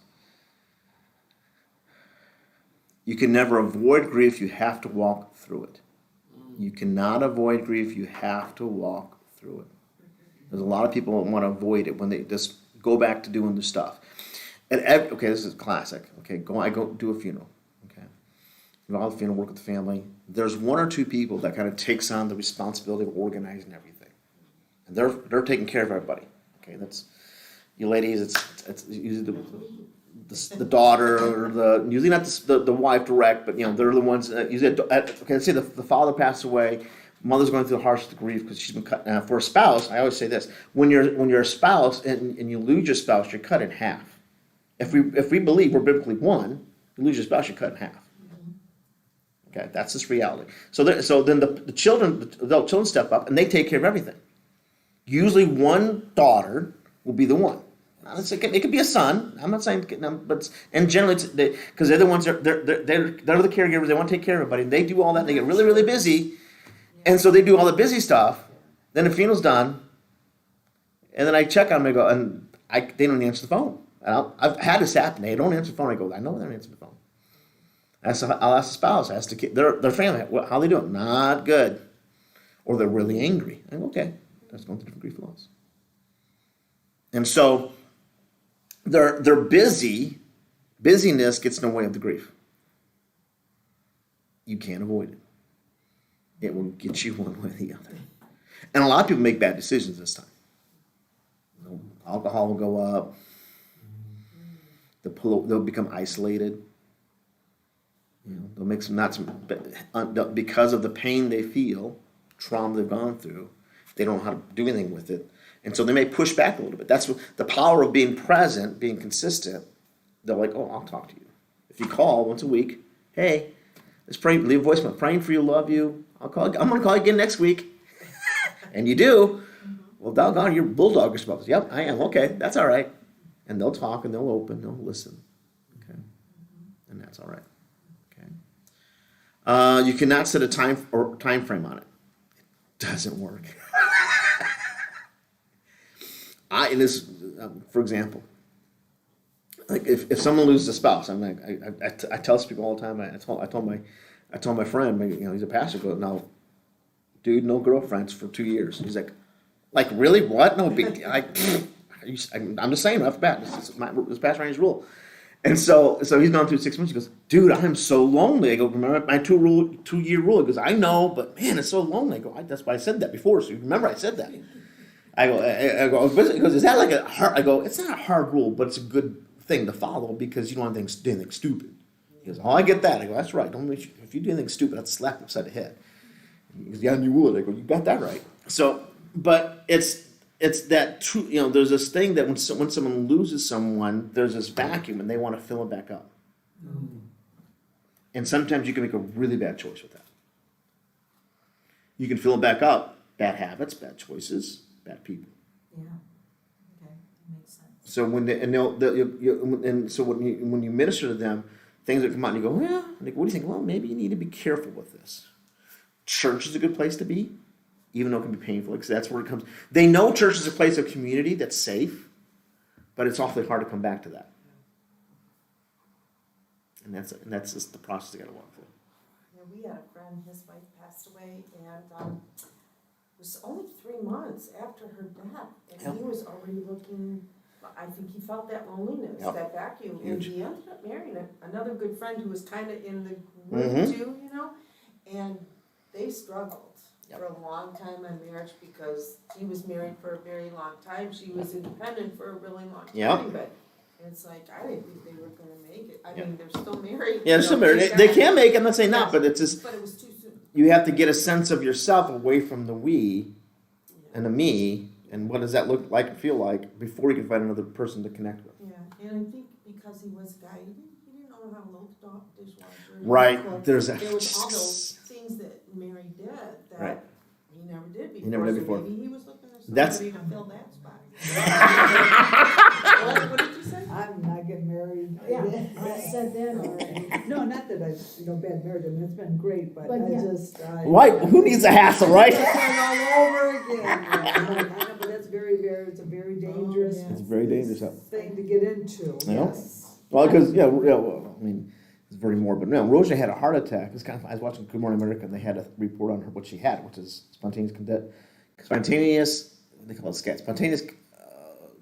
Speaker 1: You can never avoid grief. You have to walk through it. You cannot avoid grief. You have to walk through it. There's a lot of people that want to avoid it when they just go back to doing the stuff. Okay, this is classic. Okay, I go do a funeral. Okay, involve the funeral, work with the family. There's 1 or 2 people that kind of takes on the responsibility of organizing everything, and they're taking care of everybody. Okay, that's you ladies. It's usually the daughter or usually not the wife direct, but they're the ones usually. Okay, let's say the father passed away. Mother's going through the harshest grief because she's been cut. For a spouse, I always say this: when you're a spouse and you lose your spouse, you're cut in half. If we believe we're biblically one, you lose your spouse, you're cut in half. Okay, that's just reality. So then the adult children step up and they take care of everything. Usually one daughter will be the one. Now, it could be a son. I'm not saying, but and generally it's because they're the ones they're the caregivers. They want to take care of everybody. They do all that. And they get really really busy, and so they do all the busy stuff. Then the funeral's done, And then I check on them, I go, and they don't answer the phone. And I've had this happen. They don't answer the phone. I go, I know they don't answer the phone. I'll ask the spouse, ask the kid, their family, how they doing? Not good. Or they're really angry. I go, okay, that's going through different grief laws. And so they're busy. Busyness gets in the way of the grief. You can't avoid it. It will get you one way or the other. And a lot of people make bad decisions this time. Alcohol will go up. They'll become isolated. They'll make because of the pain they feel, trauma they've gone through. They don't know how to do anything with it, and so they may push back a little bit. That's what the power of being present, being consistent. They're like, "Oh, I'll talk to you." If you call once a week, hey, let's pray. Leave a voicemail. Praying for you, love you. I'm going to call you again next week, and you do. Well, doggone, you're bulldog response. Yep, I am. Okay, that's all right. And they'll talk and they'll open, they'll listen. Okay, and that's all right. Okay. You cannot set a time frame on it. It doesn't work. For example, like if someone loses a spouse, I'm like I tell people all the time. I told my friend, he's a pastor. Go, now, dude, no girlfriends for 2 years. He's like really? What? No big deal. I'm just saying off the bat. This is Pastor Randy's rule. And so he's gone through 6 months. He goes, dude, I'm so lonely. I go, remember my 2-year rule? He goes, I know, but man, it's so lonely. I go, that's why I said that before. So you remember I said that. I go, he goes, is that like a hard? I go, it's not a hard rule, but it's a good thing to follow because you don't want to do anything stupid. He goes, oh, I get that. I go, that's right. If you do anything stupid, I'd slap you upside the head. He goes, yeah, you would. I go, you got that right. So, but it's that true, there's this thing that when someone loses someone, there's this vacuum and they want to fill it back up. Mm. And sometimes you can make a really bad choice with that. You can fill it back up, bad habits, bad choices, bad people.
Speaker 2: Yeah. Okay, makes sense.
Speaker 1: So when you minister to them, things that come out and you go, yeah, like, what do you think? Well, maybe you need to be careful with this. Church is a good place to be. Even though it can be painful, because that's where it comes. They know church is a place of community that's safe, but it's awfully hard to come back to that. And that's just the process they got to walk through.
Speaker 5: Yeah, we had a friend, his wife passed away, and it was only 3 months after her death, and he was already looking. I think he felt that loneliness, that vacuum, and he ended up marrying another good friend who was kind of in the group too, and they struggled. For a long time on marriage because he was married for a very long time. She was independent for a really long time, but it's like I didn't think they were going to make it. I mean, they're still married.
Speaker 1: Yeah, they're still married. They can make it. I'm not saying not, but it's just.
Speaker 5: But it was too soon.
Speaker 1: You have to get a sense of yourself away from the we and the me, and what does that look like and feel like before you can find another person to connect with.
Speaker 5: Yeah, and I think because he was a guy, he didn't know how to load the dishwasher.
Speaker 1: Right.
Speaker 5: There was all those things that Mary did that he never did before.
Speaker 1: He never did before.
Speaker 5: Maybe he was looking for somebody to fill that spot. What did you say?
Speaker 3: I'm not getting married.
Speaker 2: Yeah, I said that already.
Speaker 3: No, not that bad marriage. I mean, it's been great, but
Speaker 1: Why? Who needs a hassle, right?
Speaker 3: all over again. I know, but that's it's a very dangerous.
Speaker 1: It's very dangerous
Speaker 3: thing to get into.
Speaker 1: Yes. Well, because I mean. It's very morbid. No, Rosia had a heart attack. It's kind of, I was watching Good Morning America, and they had a report on her what she had, which is spontaneous, they call it SCAT, spontaneous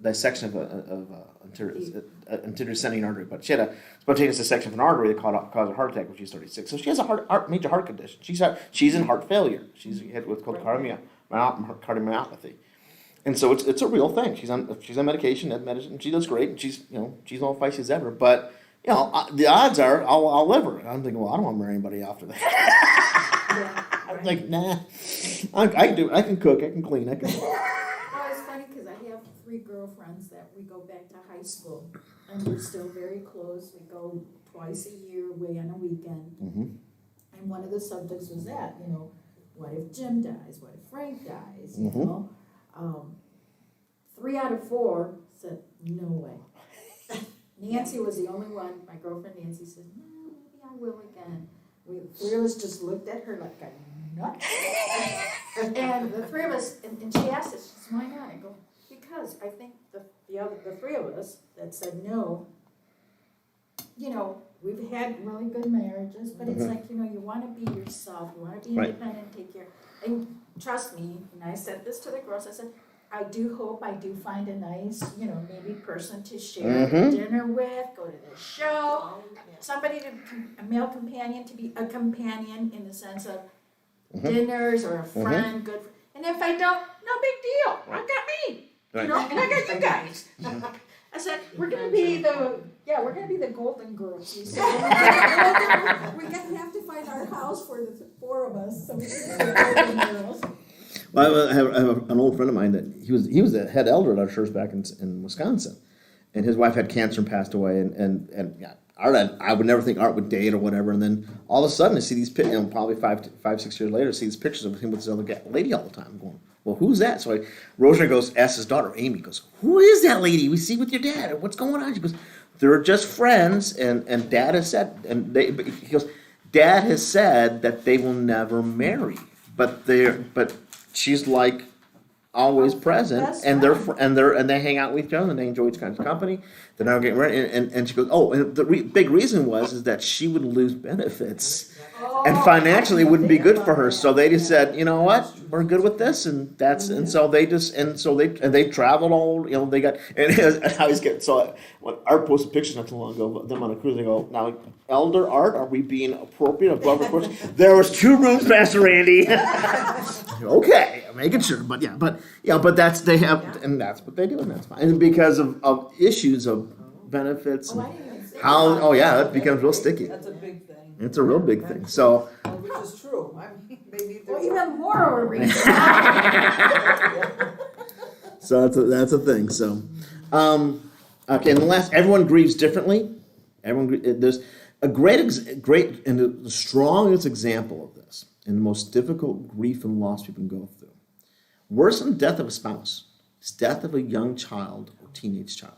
Speaker 1: dissection of anterior ascending artery. But she had a spontaneous dissection of an artery that caused a heart attack when she was 36. So she has a major heart condition. She's in heart failure. She's had what's called cardiomyopathy. And so it's a real thing. She's on medication, medicine. She does great, and she's all feisty as ever. But the odds are I'll live her. I'm thinking, well, I don't want to marry anybody after that. I'm like, nah. I can do it. I can cook. I can clean. I can.
Speaker 2: Well, it's funny because I have 3 girlfriends that we go back to high school, and we're still very close. We go twice a year away on a weekend. Mm-hmm. And one of the subjects was that, what if Jim dies? What if Frank dies? You know? 3 out of 4 said, no way. Nancy was the only one. My girlfriend Nancy said, no, maybe I will again. We 3 of us just looked at her like a nut. And the 3 of us, and she asked us, why not? I go, because I think the three of us that said no, you know, we've had really good marriages, but it's like, you know, you wanna be yourself, you wanna be
Speaker 1: Right.
Speaker 2: independent, take care. And trust me, and I said this to the girls, I said, I do hope I do find a nice, you know, maybe person to share dinner with, go to the show, somebody a male companion, to be a companion in the sense of dinners or a friend, good. And if I don't, no big deal. I got me, you know, and I got you guys. I said, we're gonna be the golden girls. You said.
Speaker 6: We're gonna have to find our house for the four of us, so we can be the golden girls.
Speaker 1: Well, I have an old friend of mine that he was the head elder at our church back in Wisconsin, and his wife had cancer and passed away. And yeah, Art, I would never think Art would date or whatever. And then all of a sudden, I see these pictures. You know, probably 5-6 years later, I see these pictures of him with this other lady all the time. I'm going, well, who's that? So Rosemary asks his daughter Amy, goes, who is that lady we see with your dad? What's going on? She goes, they're just friends, and Dad has said, he goes, Dad has said that they will never marry, but she's like always present, and they hang out with each other, and they enjoy each kind of company. They're not getting married, and she goes, oh, and the big reason is that she would lose benefits, and financially it wouldn't be good for her. So they just said, you know what, we're good with this, and so they traveled all, you know, they got, and I always get, so when Art posted pictures not too long ago of them on a cruise, they go, now, Elder Art, are we being appropriate above reproach? There was 2 rooms, Pastor Randy. Okay, I'm making sure, but that's, they have, and that's what they do, and that's fine. And because of issues of benefits, and that becomes real sticky.
Speaker 3: That's a big thing.
Speaker 1: It's a real big thing. So,
Speaker 3: Which is true. I mean, maybe
Speaker 6: Well,
Speaker 3: there's.
Speaker 6: even more of a reason.
Speaker 1: so that's a thing. So, okay. And the last, everyone grieves differently. There's a great and the strongest example of this, and the most difficult grief and loss people can go through. Worse than the death of a spouse is death of a young child or teenage child.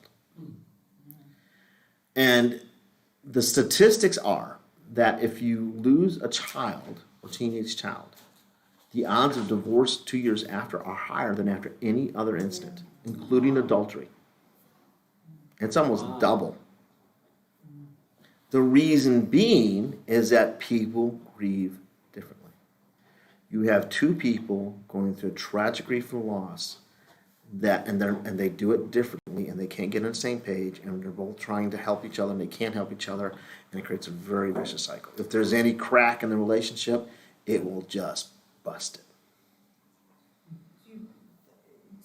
Speaker 1: And the statistics are that if you lose a child or teenage child, the odds of divorce 2 years after are higher than after any other incident, including adultery. It's almost double. The reason being is that people grieve differently. You have 2 people going through a tragic grief and loss, and they do it differently, and they can't get on the same page, and they're both trying to help each other, and they can't help each other, and it creates a very vicious cycle. If there's any crack in the relationship, it will just bust it.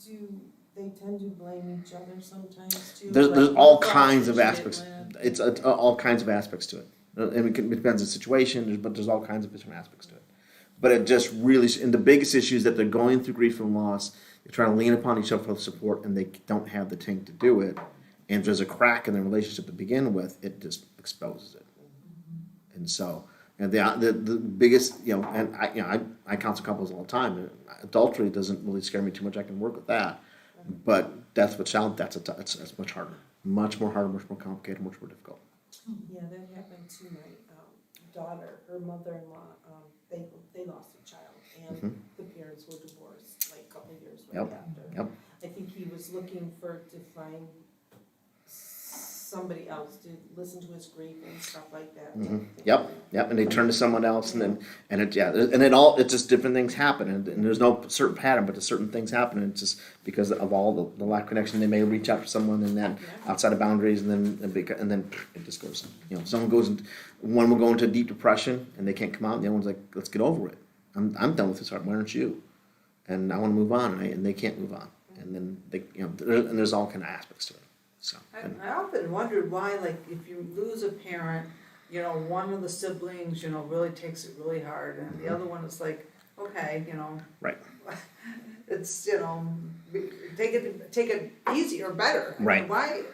Speaker 5: Do they tend to blame each other sometimes too?
Speaker 1: There's
Speaker 5: Like,
Speaker 1: all
Speaker 5: "Oh,
Speaker 1: kinds of
Speaker 5: she didn't
Speaker 1: aspects.
Speaker 5: win."
Speaker 1: It's all kinds of aspects to it. And it depends on the situation, but there's all kinds of different aspects to it. But it just really, and the biggest issue is that they're going through grief and loss. They're trying to lean upon each other for support, and they don't have the tank to do it. And if there's a crack in the relationship to begin with, it just exposes it. And so, and the biggest, and I counsel couples all the time. And adultery doesn't really scare me too much. I can work with that. But death of a child, that's much harder, much more harder, much more complicated, much more difficult.
Speaker 5: Yeah, that happened to my daughter. Her mother-in-law, they lost a child, and the parents were divorced like a couple of years right after.
Speaker 1: Yep.
Speaker 5: I think he was looking to find somebody else to listen to his grief and stuff like that.
Speaker 1: Yep. And they turn to someone else, and it's just different things happen, and there's no certain pattern, but certain things happen, and it's just because of all the lack of connection. They may reach out to someone, and then outside of boundaries, and then it just goes. One will go into deep depression, and they can't come out, and the other one's like, let's get over it. I'm done with this heart. Why aren't you? And I want to move on, and they can't move on, and then and there's all kind of aspects to it. So
Speaker 3: I often wondered why, like, if you lose a parent, one of the siblings, really takes it really hard, and the other one is like, okay,
Speaker 1: right.
Speaker 3: It's, take it easy or better. I
Speaker 1: Right.
Speaker 3: mean, why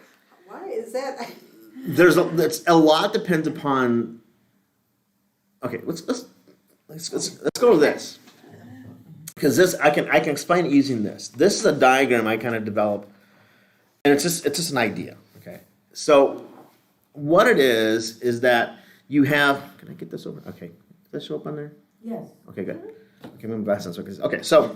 Speaker 3: is that?
Speaker 1: That's a lot depends upon. Okay, let's go to this, because this I can explain it using this. This is a diagram I kind of developed. And it's just an idea, okay? So what it is that you have, can I get this over? Okay, does that show up on there?
Speaker 2: Yes.
Speaker 1: Okay, good. Okay, I'm glasses. Okay, so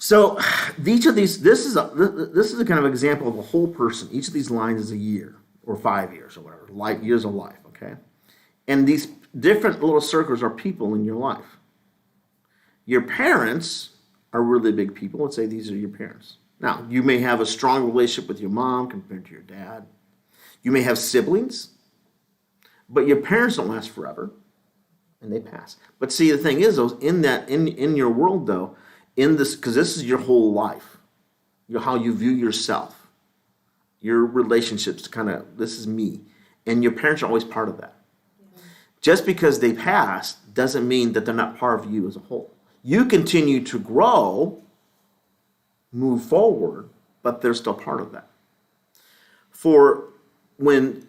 Speaker 1: So each of these, this is a kind of example of a whole person. Each of these lines is a year or 5 years or whatever, years of life, okay? And these different little circles are people in your life. Your parents are really big people. Let's say these are your parents. Now, you may have a strong relationship with your mom compared to your dad. You may have siblings, but your parents don't last forever, and they pass. But see, the thing is, though, in your world, though, in this, because this is your whole life, how you view yourself, your relationships, this is me, and your parents are always part of that. Yeah. Just because they passed doesn't mean that they're not part of you as a whole. You continue to grow, move forward, but they're still part of that. For one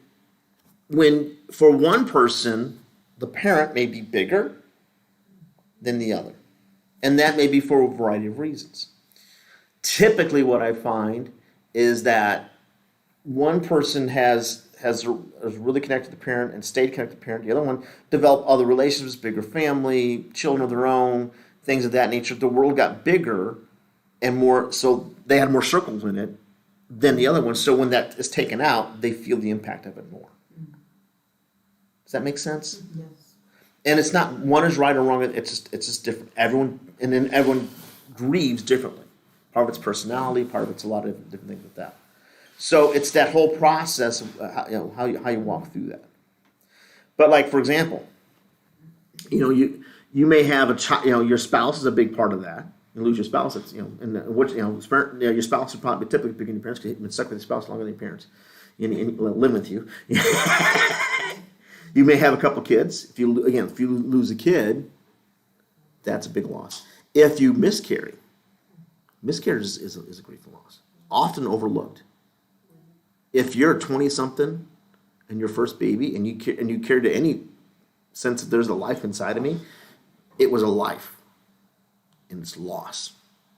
Speaker 1: person, the parent may be bigger than the other. And that may be for a variety of reasons. Typically what I find is that one person is really connected to the parent and stayed connected to the parent. The other one developed other relationships, bigger family, children of their own, things of that nature. The world got bigger and more, so they had more circles in it than the other one. So when that is taken out, they feel the impact of it more. Does that make sense?
Speaker 5: Yes.
Speaker 1: And it's not one is right or wrong. It's just different. Everyone grieves differently. Part of it's personality. Part of it's a lot of different things with that. So it's that whole process of how you walk through that. But like for example, you may have a child. Your spouse is a big part of that. You lose your spouse. It's your spouse would probably typically be your parents because you've been stuck with your spouse longer than your parents, and live with you. You may have a couple kids. If you lose a kid, that's a big loss. If you miscarry, miscarriage is a grievous loss, often overlooked. If you're a 20-something and your first baby, and you carry to any sense that there's a life inside of me, it was a life, and it's loss.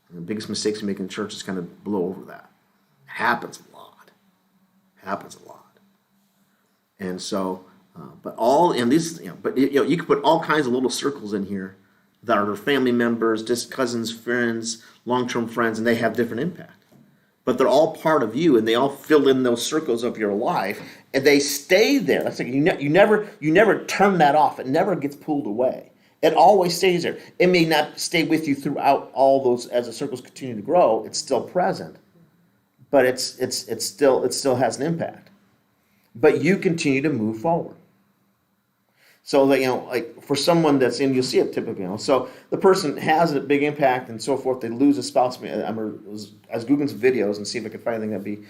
Speaker 1: And the biggest mistakes we make in church is kind of blow over that. It happens a lot. And so. You can put all kinds of little circles in here that are family members, just cousins, friends, long-term friends, and they have different impact. But they're all part of you, and they all fill in those circles of your life, and they stay there. That's like you never turn that off. It never gets pulled away. It always stays there. It may not stay with you throughout all those as the circles continue to grow. It's still present, but it still has an impact. But you continue to move forward. So that, like for someone that's in, you'll see it typically, so the person has a big impact and so forth, they lose a spouse. I was Googling some videos and see if I could find anything that'd be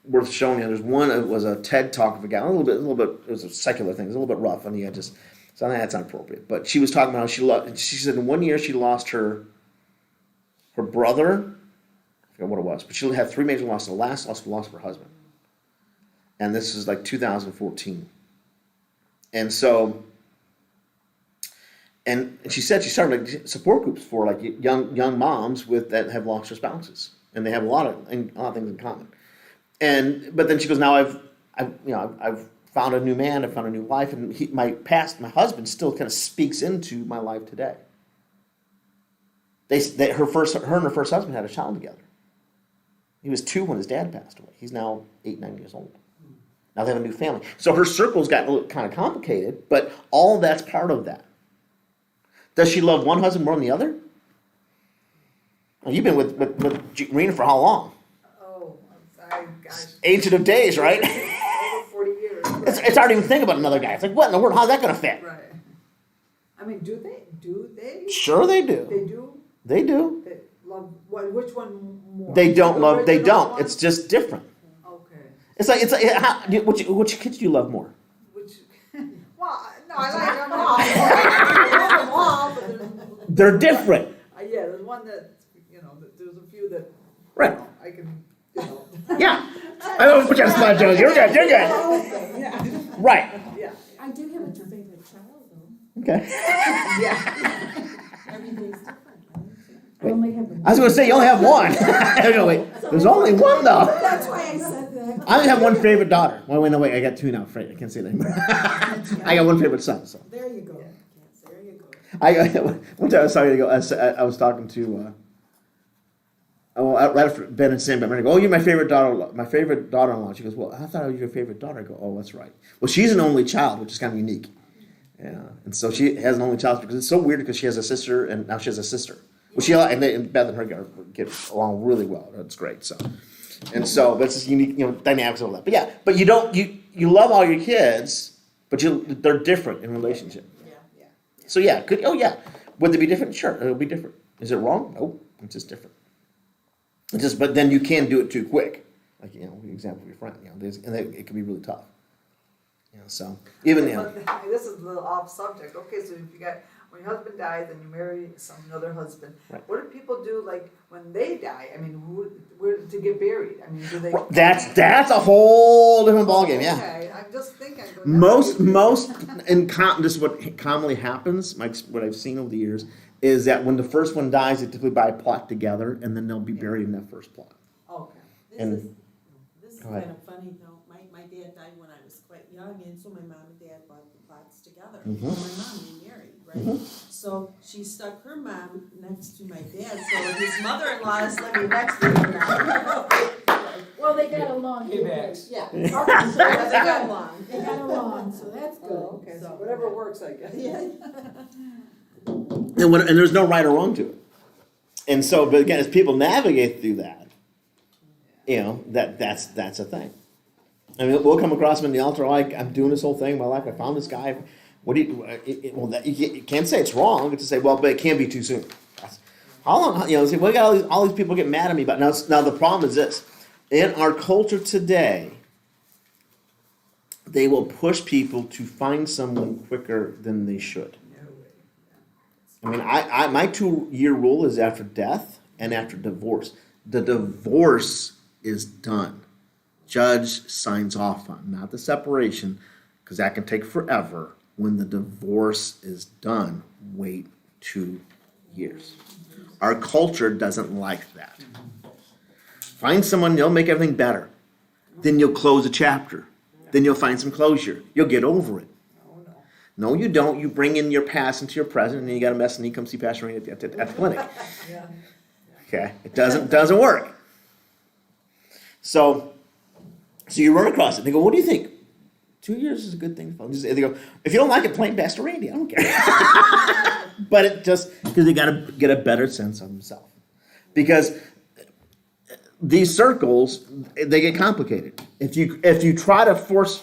Speaker 1: worth showing you. There's one, it was a TED talk of a guy, a little bit, it was a secular thing, it was a little bit rough on the edges, so that's not appropriate. But she was talking about how she said in 1 year she lost her brother, I forget what it was, but she had 3 major losses. The last loss was lost her husband. And this is like 2014. And so, and she said she started like support groups for like young moms that have lost their spouses, and they have a lot of things in common. But then she goes, now I've found a new man, I've found a new life, and my husband still kind of speaks into my life today. Her and her first husband had a child together. He was 2 when his dad passed away. He's now 8, 9 years old. Now they have a new family. So her circle's gotten a little kind of complicated, but all that's part of that. Does she love one husband more than the other? Well, you've been with Rena for how long?
Speaker 3: Oh, gosh.
Speaker 1: Ancient of days, right?
Speaker 3: Over 40 years. Right.
Speaker 1: It's hard to even think about another guy. It's like, what in the world? How's that going to fit?
Speaker 3: Right. I mean, do they?
Speaker 1: Sure they do.
Speaker 3: They do?
Speaker 1: They do.
Speaker 3: They love, which one more?
Speaker 1: They don't
Speaker 3: The
Speaker 1: love, they
Speaker 3: original
Speaker 1: don't.
Speaker 3: one?
Speaker 1: It's just different.
Speaker 3: Okay.
Speaker 1: It's like which kids do you love more?
Speaker 3: Well, no, I like them all. I love them all, but
Speaker 1: They're different.
Speaker 3: yeah, there's one that, there's a few that,
Speaker 1: Right.
Speaker 3: I can,
Speaker 1: Yeah. I don't put you on the spot, Jones. You're good.
Speaker 3: yeah,
Speaker 1: Right.
Speaker 3: yeah.
Speaker 6: I do have a favorite child though.
Speaker 1: Okay.
Speaker 3: Yeah.
Speaker 6: Every day's different, right? I only have one.
Speaker 1: I was going to say, you only have one. No, wait. There's only one, though.
Speaker 6: That's why I said that.
Speaker 1: I only have one favorite daughter. Well, wait, no, wait. I got 2 now. Afraid I can't say that anymore. I got one favorite son. So
Speaker 6: There you go. There you go.
Speaker 1: one time I was talking to right after Ben and Sam, I go, oh, you're my favorite daughter-in-law. She goes, well, I thought I was your favorite daughter. I go, oh, that's right. Well, she's an only child, which is kind of unique. Yeah, and so she has an only child because it's so weird because she has a sister and now she has a sister. Well, and Beth and her get along really well. That's great. So, but it's this unique, dynamics of all that. But yeah, but you love all your kids, but they're different in relationship.
Speaker 5: Yeah.
Speaker 1: So yeah, would they be different? Sure, it'll be different. Is it wrong? Nope, it's just different. But then you can do it too quick. Like the example of your friend, it can be really tough. So even
Speaker 3: This is a little off subject. Okay, so if you got, when your husband dies and you marry another husband,
Speaker 1: right.
Speaker 3: What do people do like when they die? I mean, where to get buried? I mean, do they?
Speaker 1: That's a whole different ballgame. Yeah.
Speaker 3: Okay, I'm just thinking.
Speaker 1: Most this is what commonly happens. What I've seen over the years is that when the first one dies, they typically buy a plot together, and then they'll be buried in that first plot.
Speaker 3: Okay.
Speaker 5: This is
Speaker 1: Go ahead.
Speaker 5: kind of funny though. My dad died when I was quite young, and so my mom and dad bought the plots together.
Speaker 1: Mhm.
Speaker 5: My mom and Neary, right?
Speaker 1: Mhm.
Speaker 5: So she stuck her mom next to my dad, so his mother-in-law is living next to her now.
Speaker 2: Well, they got along.
Speaker 4: Hey, Max.
Speaker 5: Yeah. Okay, so they got along.
Speaker 2: They got along, so that's good.
Speaker 3: Oh, okay, so whatever works, I guess.
Speaker 5: Yeah.
Speaker 1: And there's no right or wrong to it. And so, but again, as people navigate through that, that's a thing. I mean, we'll come across them in the altar. I'm doing this whole thing in my life. I found this guy. What do you can't say it's wrong. It's to say, well, but it can't be too soon. How long? See, we got all these people get mad at me. But now the problem is this: in our culture today, they will push people to find someone quicker than they should. I mean, my 2-year rule is after death and after divorce. The divorce is done. Judge signs off on, not the separation, because that can take forever. When the divorce is done, wait 2 years. Our culture doesn't like that. Find someone, they'll make everything better. Then you'll close a chapter. Then you'll find some closure. You'll get over it. No, you don't. You bring in your past into your present, and then you got a mess, and you come see Pastor Rainey at the clinic.
Speaker 3: Yeah.
Speaker 1: Okay, it doesn't work. So you run across it. And they go, "What do you think?" 2 years is a good thing. They go, "If you don't like it, blame Pastor Randy. I don't care." But it just because they got to get a better sense of themselves. Because these circles, they get complicated. If you try to force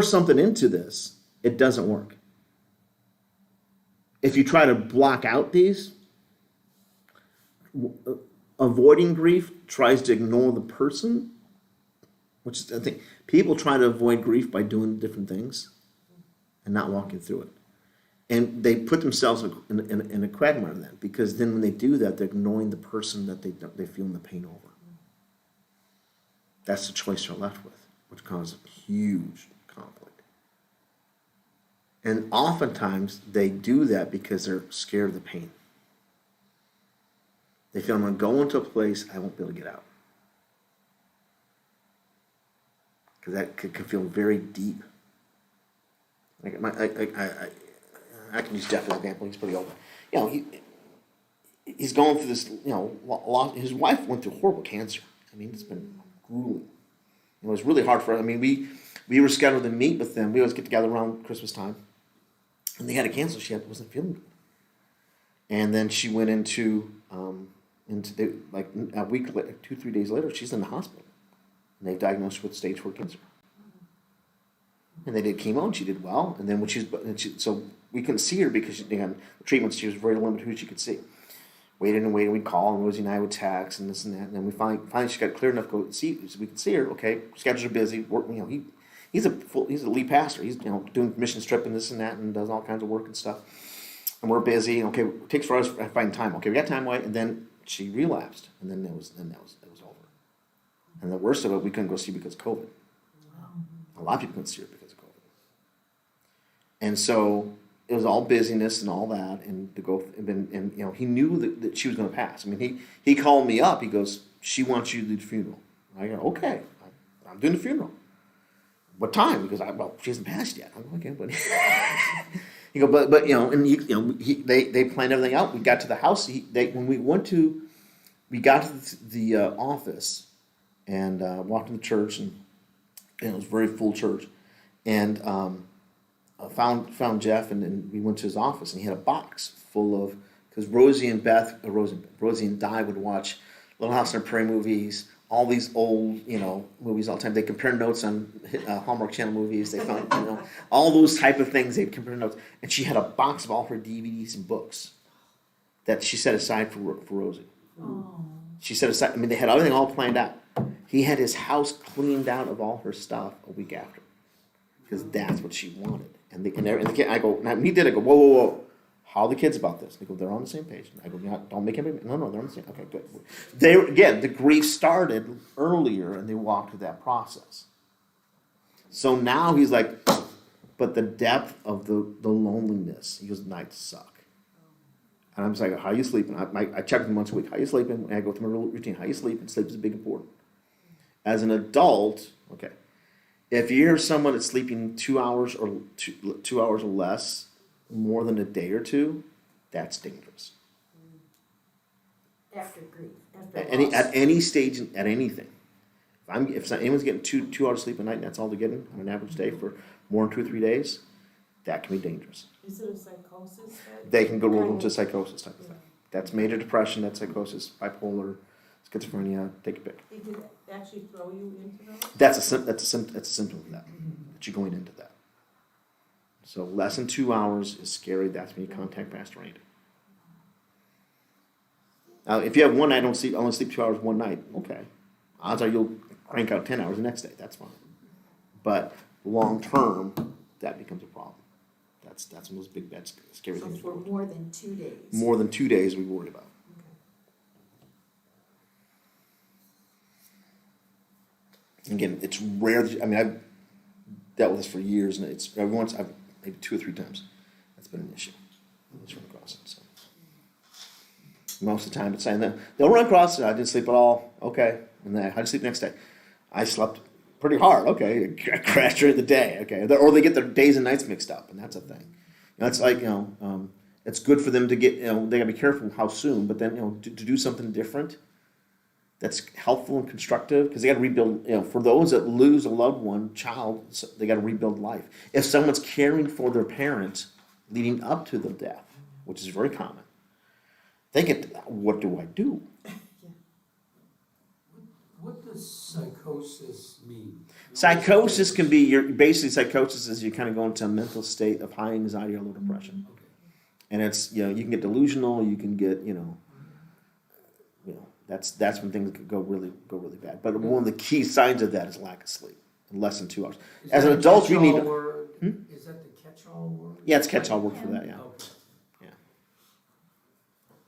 Speaker 1: something into this, it doesn't work. If you try to block out these, avoiding grief tries to ignore the person, which is, I think, people try to avoid grief by doing different things and not walking through it. And they put themselves in a quagmire then, because then when they do that, they're ignoring the person that they feel the pain over. That's the choice they're left with, which causes huge conflict. And oftentimes they do that because they're scared of the pain. They feel, I'm going to go into a place I won't be able to get out. Because that could feel very deep. Like I can use Jeff as an example. He's pretty open. He's going through this. His wife went through horrible cancer. I mean, it's been grueling. It was really hard for us. I mean, we were scheduled to meet with them. We always get together around Christmas time, and they had to cancel. She wasn't feeling good, and then she went into a week later, 2-3 days later, she's in the hospital, and they diagnosed her with stage 4 cancer. And they did chemo, and she did well. And then so we couldn't see her because she had treatments. She was very limited who she could see. Waited and waited. We'd call, and Rosie and I would text, and this and that. And then we finally she got clear enough to go see, so we could see her. Okay, schedules are busy. Work, he's a lead pastor. He's doing mission trip and this and that, and does all kinds of work and stuff. And we're busy. Okay, it takes for us to find time. Okay, we got time. And then she relapsed, and then it was over. And the worst of it, we couldn't go see because of COVID. A lot of people couldn't see her because of COVID. And so it was all busyness and all that, and to go and he knew that she was going to pass. I mean, he called me up. He goes, "She wants you to do the funeral." I go, "Okay, I'm doing the funeral." "What time?" He goes, "Well, she hasn't passed yet." I'm like, "Okay, but." He go, but they planned everything out. We got to the house. When we went to we got to the office and walked in the church, and it was a very full church. And I found Jeff, and we went to his office, and he had a box full of, because Rosie and Di would watch Little House on the Prairie movies, all these old, movies all the time. They compare notes on Hallmark Channel movies. They found, all those type of things. They compare notes, and she had a box of all her DVDs and books that she set aside for Rosie.
Speaker 2: Oh.
Speaker 1: She set aside. I mean, they had everything all planned out. He had his house cleaned out of all her stuff a week after, because that's what she wanted. And the kid, I go, now he did. I go, whoa. How are the kids about this? They go, they're on the same page. I go, don't make anybody. No, they're on the same. Okay, good. The grief started earlier, and they walked through that process. So now he's like, but the depth of the loneliness. He goes, nights suck. And I'm just like, how are you sleeping? I check with him once a week. How are you sleeping? And I go through my routine. How are you sleeping? Sleep is a big important. As an adult, okay, if you're someone that's sleeping 2 hours or 2 hours or less, more than a day or two, that's dangerous.
Speaker 2: After grief.
Speaker 1: At any stage, at anything. If anyone's getting two hours of sleep a night, and that's all they're getting on an average day for more than 2 or 3 days, that can be dangerous.
Speaker 5: Is it a psychosis?
Speaker 1: They can go into psychosis type of thing. That's major depression, that's psychosis, bipolar, schizophrenia, take a pick.
Speaker 5: Did it actually throw you into those?
Speaker 1: That's a symptom of that you're going into that. So less than 2 hours is scary. That's when you contact Pastor Randy. Now, if you have one night, only sleep 2 hours one night, okay. Odds are you'll crank out 10 hours the next day. That's fine. But long term, that becomes a problem. That's one of those big, bad, scary
Speaker 2: So
Speaker 1: things.
Speaker 2: for more than 2 days.
Speaker 1: More than 2 days, we worry about. Again, it's rare. I mean, I've dealt with this for years, and it's maybe 2 or 3 times. That's been an issue. Just run across it. So. Most of the time, it's saying that they'll run across it. I didn't sleep at all. Okay, and then how'd you sleep the next day? I slept pretty hard. Okay, I crashed during the day. Okay, or they get their days and nights mixed up, and that's a thing. It's like it's good for them to get. They gotta be careful how soon, but then to do something different. That's helpful and constructive, because they got to rebuild. For those that lose a loved one, child, they got to rebuild life. If someone's caring for their parent leading up to the death, which is very common, they get, what do I do?
Speaker 4: What does psychosis mean?
Speaker 1: Psychosis can be basically psychosis is you kind of go into a mental state of high anxiety or low depression, and it's you can get delusional, you can get That's when things could go really bad. But one of the key signs of that is lack of sleep, less than 2 hours. As an adult, you need.
Speaker 4: Is that the catch-all word?
Speaker 1: Yeah, it's catch-all word for that. Yeah.
Speaker 4: Okay.
Speaker 1: Yeah.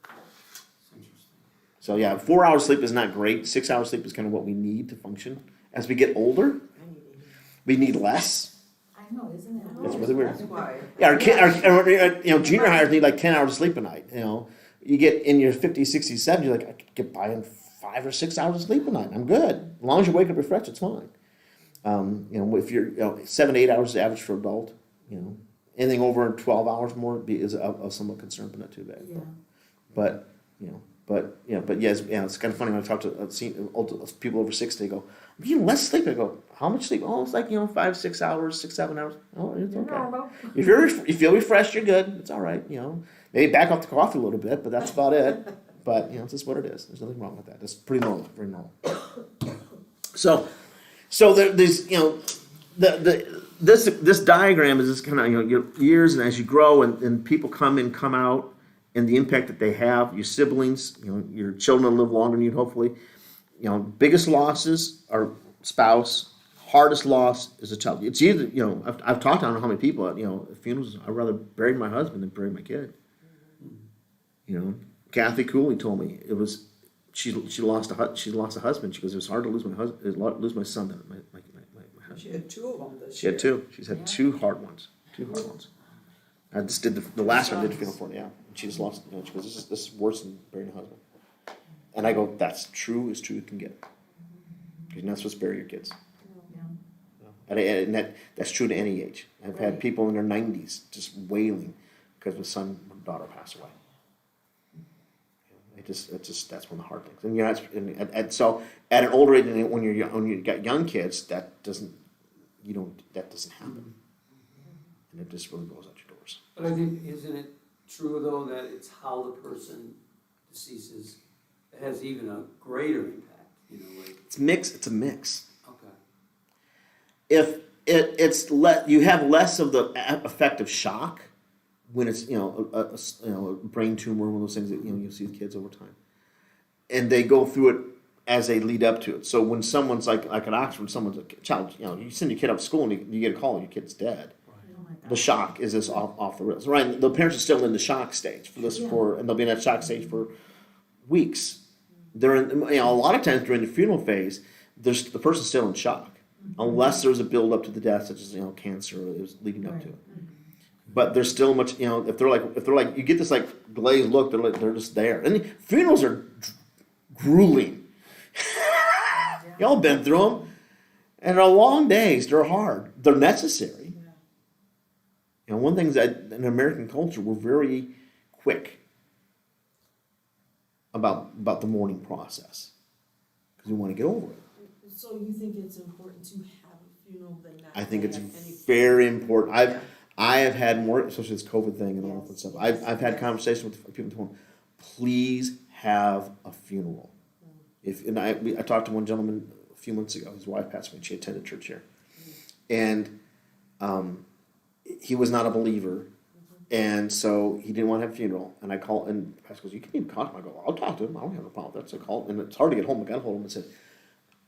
Speaker 4: That's interesting.
Speaker 1: So yeah, 4 hours sleep is not great. 6 hours sleep is kind of what we need to function. As we get older, we need less.
Speaker 2: I know, isn't it?
Speaker 1: That's really weird.
Speaker 5: That's why.
Speaker 1: Yeah, our junior hires need like 10 hours of sleep a night. You get in your 50s, 60s, 70s, you're like, I could get by in 5 or 6 hours of sleep a night. I'm good. As long as you wake up refreshed, it's fine. If you're 7 to 8 hours is average for adult, anything over 12 hours more is of somewhat concern, but not too bad.
Speaker 2: Yeah.
Speaker 1: But yes, it's kind of funny when I talk to old people over 60. They go, I'm getting less sleep. I go, how much sleep? Oh, it's like 5, 6 hours, 6, 7 hours. Oh, it's okay. If you feel refreshed, you're good. It's all right. Maybe back off the coffee a little bit, but that's about it. But it's just what it is. There's nothing wrong with that. It's pretty normal, very normal. So there's this diagram is just kind of your years, and as you grow and people come in, come out, and the impact that they have, your siblings, your children will live longer than you, hopefully. Biggest losses are spouse. Hardest loss is a child. It's either I've talked to I don't know how many people at funerals. I'd rather bury my husband than bury my kid. Kathy Cooley told me it was she lost a husband. She goes, it was hard to lose my son than my husband.
Speaker 3: She had 2 of them this
Speaker 1: She
Speaker 3: year.
Speaker 1: had 2. She's had 2 hard ones. 2 hard ones. I just did the last one. I did the funeral for her. Yeah, she just lost. She goes, this is worse than burying a husband. And I go, that's true as true as can get. You're not supposed to bury your kids. And that's true to any age. I've had people in their 90s just wailing because their son or daughter passed away. That's one of the hard things. And so at an older age, when you got young kids, that doesn't happen, and it just really goes out your doors.
Speaker 4: But I think, isn't it true though that it's how the person deceases that has even a greater impact?
Speaker 1: It's a mix.
Speaker 4: Okay.
Speaker 1: If you have less of the effect of shock when it's a brain tumor, one of those things that you see with kids over time, and they go through it as they lead up to it. So when someone's like at Oxford, someone's a child, you send your kid up to school and you get a call and your kid's dead. The shock is just off the rails. Right, the parents are still in the shock stage and they'll be in that shock stage for weeks. They're in, a lot of times during the funeral phase, the person's still in shock, unless there's a build up to the death, such as cancer is leading up to it. But there's still much, if they're like, you get this like glazed look, they're just there. And funerals are grueling. Y'all been through them, and they're long days. They're hard. They're necessary. One thing is that in American culture, we're very quick about the mourning process because we want to get over it.
Speaker 5: So you think it's important to have a funeral than not?
Speaker 1: I think it's very important. I have had more, especially this COVID thing and all that stuff. I've had conversations with people at home. Please have a funeral. I talked to one gentleman a few months ago. His wife passed away. She attended church here, and he was not a believer, and so he didn't want to have a funeral. And I called, and the pastor goes, "You can even talk to him." I go, "I'll talk to him. I don't have a problem with that." So I called, and it's hard to get home. I got hold of him and said,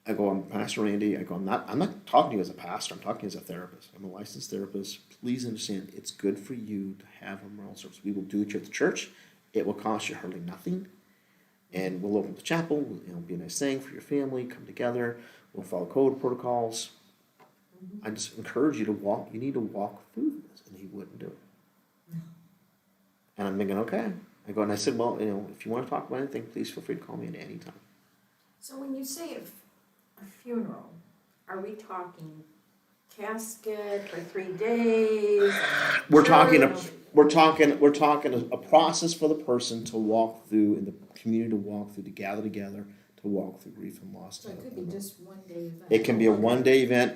Speaker 1: "I'm Pastor Randy. I'm not talking to you as a pastor. I'm talking to you as a therapist. I'm a licensed therapist. Please understand, it's good for you to have a memorial service. We will do it here at the church. It will cost you hardly nothing, and we'll open the chapel. It'll be a nice thing for your family. Come together. We'll follow code protocols. I just encourage you to walk. You need to walk through this," and he wouldn't do it. And I'm thinking, okay. I go, and I said, "Well, if you want to talk about anything, please feel free to call me at any time."
Speaker 2: So when you say a funeral, are we talking casket for 3 days?
Speaker 1: We're talking a process for the person to walk through, and the community to walk through, to gather together, to walk through grief and loss.
Speaker 2: So it could be just 1 day event.
Speaker 1: It can be a 1 day event.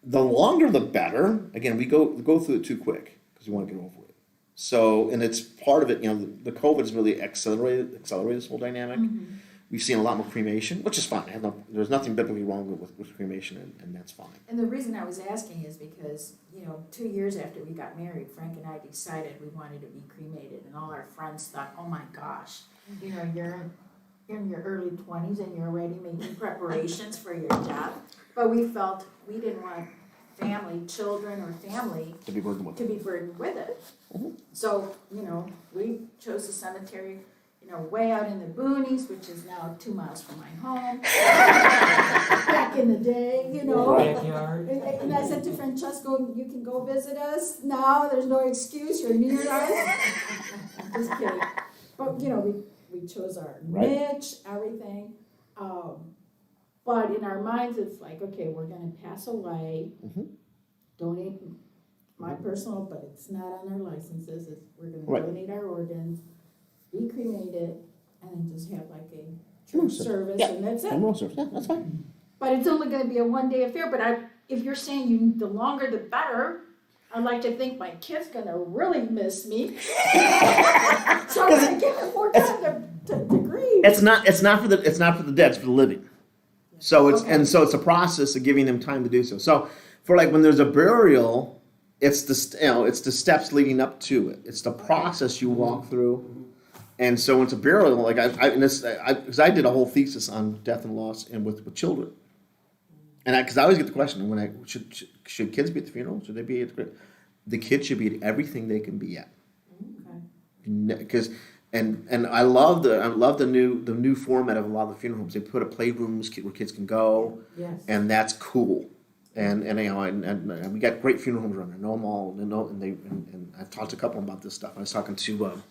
Speaker 1: The longer the better. Again, we go through it too quick because we want to get over it. So, and it's part of it. The COVID has really accelerated this whole dynamic.
Speaker 2: Mm-hmm.
Speaker 1: We've seen a lot more cremation, which is fine. There's nothing biblically wrong with cremation, and that's fine.
Speaker 2: And the reason I was asking is because, 2 years after we got married, Frank and I decided we wanted to be cremated, and all our friends thought, "Oh my gosh, you're in your early 20s and you're already making preparations for your death." But we felt we didn't want children or family
Speaker 1: To be burdened with
Speaker 2: it.
Speaker 1: Mm-hmm.
Speaker 2: So, we chose the cemetery, way out in the boonies, which is now 2 miles from my home. Back in the day,
Speaker 4: Backyard.
Speaker 2: And I said to Francesco, "You can go visit us now. There's no excuse. You're near us." Just kidding. But, we chose our niche, everything. But in our minds, it's like, okay, we're going to pass away, donate my personal, but it's not on our licenses. We're going to donate our organs, be cremated, and then just have like a church service, and that's it.
Speaker 1: Yeah, that's fine.
Speaker 2: But it's only going to be a 1 day affair. But if you're saying the longer the better, I'd like to think my kid's going to really miss me. So I'm going to give it more time to grieve.
Speaker 1: It's not for the dead. It's for the living. So it's a process of giving them time to do so. So for like when there's a burial, it's the steps leading up to it. It's the process you walk through. And so when it's a burial, like because I did a whole thesis on death and loss and with children. And because I always get the question should kids be at the funeral? Should they be at the kids should be at everything they can be at. Because and I love the new format of a lot of the funeral homes. They put a playrooms where kids can go, and that's cool. And we got great funeral homes around there. Know them all, and I've talked to a couple about this stuff. I was talking to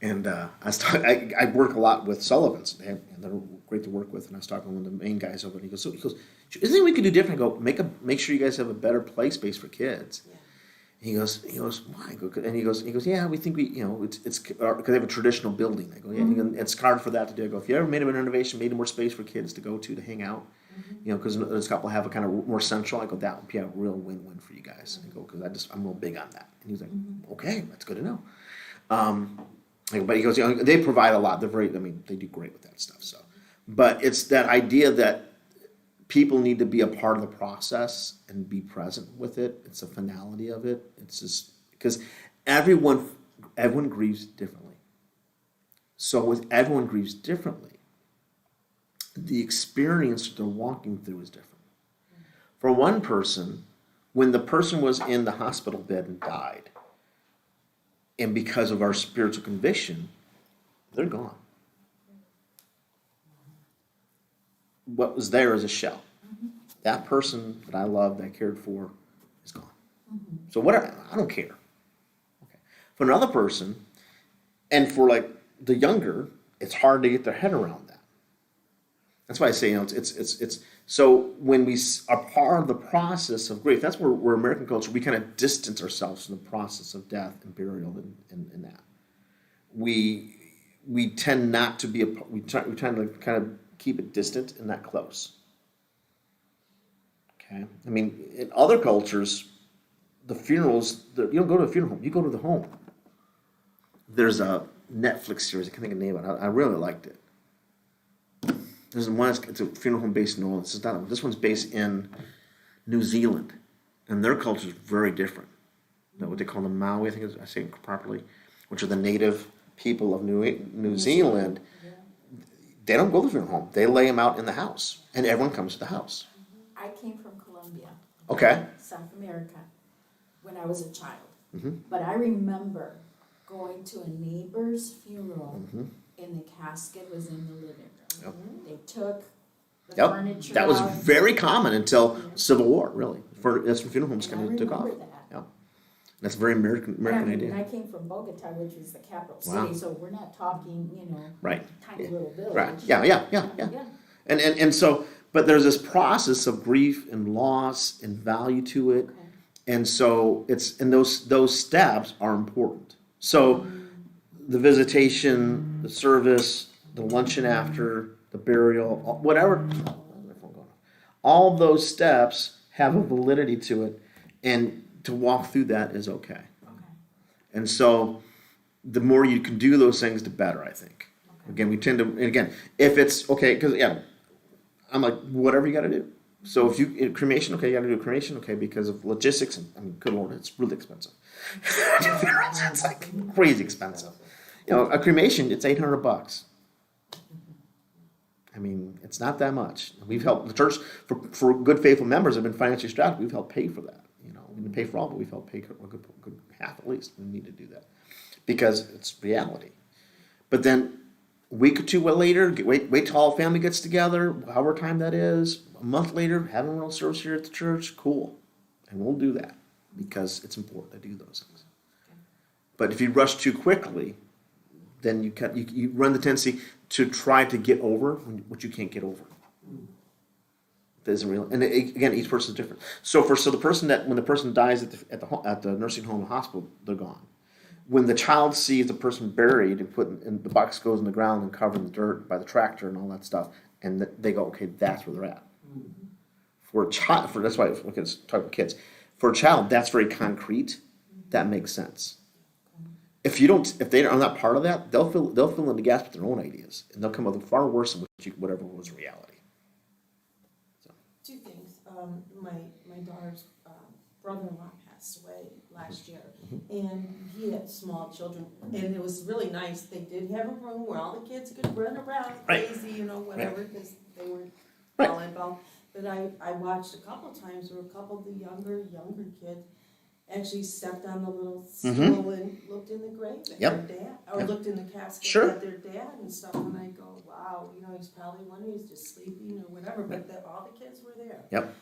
Speaker 1: I work a lot with Sullivans, and they're great to work with. And I was talking to one of the main guys over, and he goes, "Isn't there we could do different?" I go, make sure you guys have a better play space for kids. He goes, why? I go, and he goes, yeah, we think it's because they have a traditional building. I go, yeah, it's hard for that to do. I go, if you ever made a renovation, made more space for kids to go to hang out, because this couple have a kind of more central. I go, that would be a real win-win for you guys. I go, because I'm real big on that. And he's like, okay, that's good to know. But he goes, they provide a lot. They do great with that stuff. So, but it's that idea that people need to be a part of the process and be present with it. It's a finality of it. It's just because everyone grieves differently. So with everyone grieves differently, the experience that they're walking through is different. For one person, when the person was in the hospital bed and died, and because of our spiritual conviction, they're gone. What was there is a shell. That person that I loved, that I cared for, is gone. So whatever, I don't care. Okay. For another person, and for like the younger, it's hard to get their head around that. That's why I say, it's so when we are part of the process of grief, that's where American culture, we kind of distance ourselves from the process of death and burial and that. We tend not to be we tend to kind of keep it distant and not close. Okay, I mean, in other cultures, the funerals, you don't go to a funeral home, you go to the home. There's a Netflix series, I can't think of the name of it, I really liked it. There's one, it's a funeral home based in New Orleans. This one's based in New Zealand, and their culture is very different. What they call the Maui, I think I say it properly, which are the native people of New Zealand. They don't go to the funeral home. They lay them out in the house, and everyone comes to the house.
Speaker 2: I came from Colombia.
Speaker 1: Okay.
Speaker 2: South America, when I was a child.
Speaker 1: Mm-hmm.
Speaker 2: But I remember going to a neighbor's funeral, and the casket was in the living room.
Speaker 1: Yep.
Speaker 2: They took the
Speaker 1: Yep.
Speaker 2: furniture
Speaker 1: That was
Speaker 2: out.
Speaker 1: very common until Civil War, really. That's when funeral homes
Speaker 2: And
Speaker 1: kind
Speaker 2: I
Speaker 1: of took off.
Speaker 2: remember that.
Speaker 1: Yeah. That's a very American idea.
Speaker 2: And I came from Bogota, which is the capital
Speaker 1: Wow.
Speaker 2: city, so we're not talking,
Speaker 1: Right.
Speaker 2: tiny little village.
Speaker 1: Right. Yeah. And so, but there's this process of grief and loss and value to it.
Speaker 2: Okay.
Speaker 1: And so those steps are important. So the visitation, the service, the luncheon after, the burial, whatever, all those steps have a validity to it, and to walk through that is okay. And so the more you can do those things, the better, I think. Again, we tend to, and again, if it's okay, because I'm like, whatever you got to do. So if cremation, okay, you got to do a cremation, okay, because of logistics, and good Lord, it's really expensive. It's like crazy expensive. A cremation, it's $800. I mean, it's not that much. We've helped the church, for good faithful members have been financially strapped. We've helped pay for that. We didn't pay for all, but we've helped pay a good half at least. We need to do that because it's reality. But then a week or two later, wait till all the family gets together, however time that is. A month later, have a real service here at the church. Cool, and we'll do that because it's important to do those things. But if you rush too quickly, then you run the tendency to try to get over what you can't get over. That isn't real. And again, each person is different. So the person when the person dies at the nursing home or hospital, they're gone. When the child sees the person buried and put in the box goes in the ground and covered in the dirt by the tractor and all that stuff, and they go, okay, that's where they're at. For a child, that's why talk about kids. For a child, that's very concrete. That makes sense. If they are not part of that, they'll fill in the gaps with their own ideas, and they'll come up with far worse than whatever was reality.
Speaker 5: Two things. My daughter's brother-in-law passed away last year, and he had small children, and it was really nice. They did have a room where all the kids could run around crazy, whatever, because they were volleyball. But I watched a couple times where a couple of the younger kids actually stepped on the little stool and looked in the grave at their dad, or looked in the casket at their dad and stuff. And I go, wow, he's probably he's just sleeping or whatever. But all the kids were there. Yep.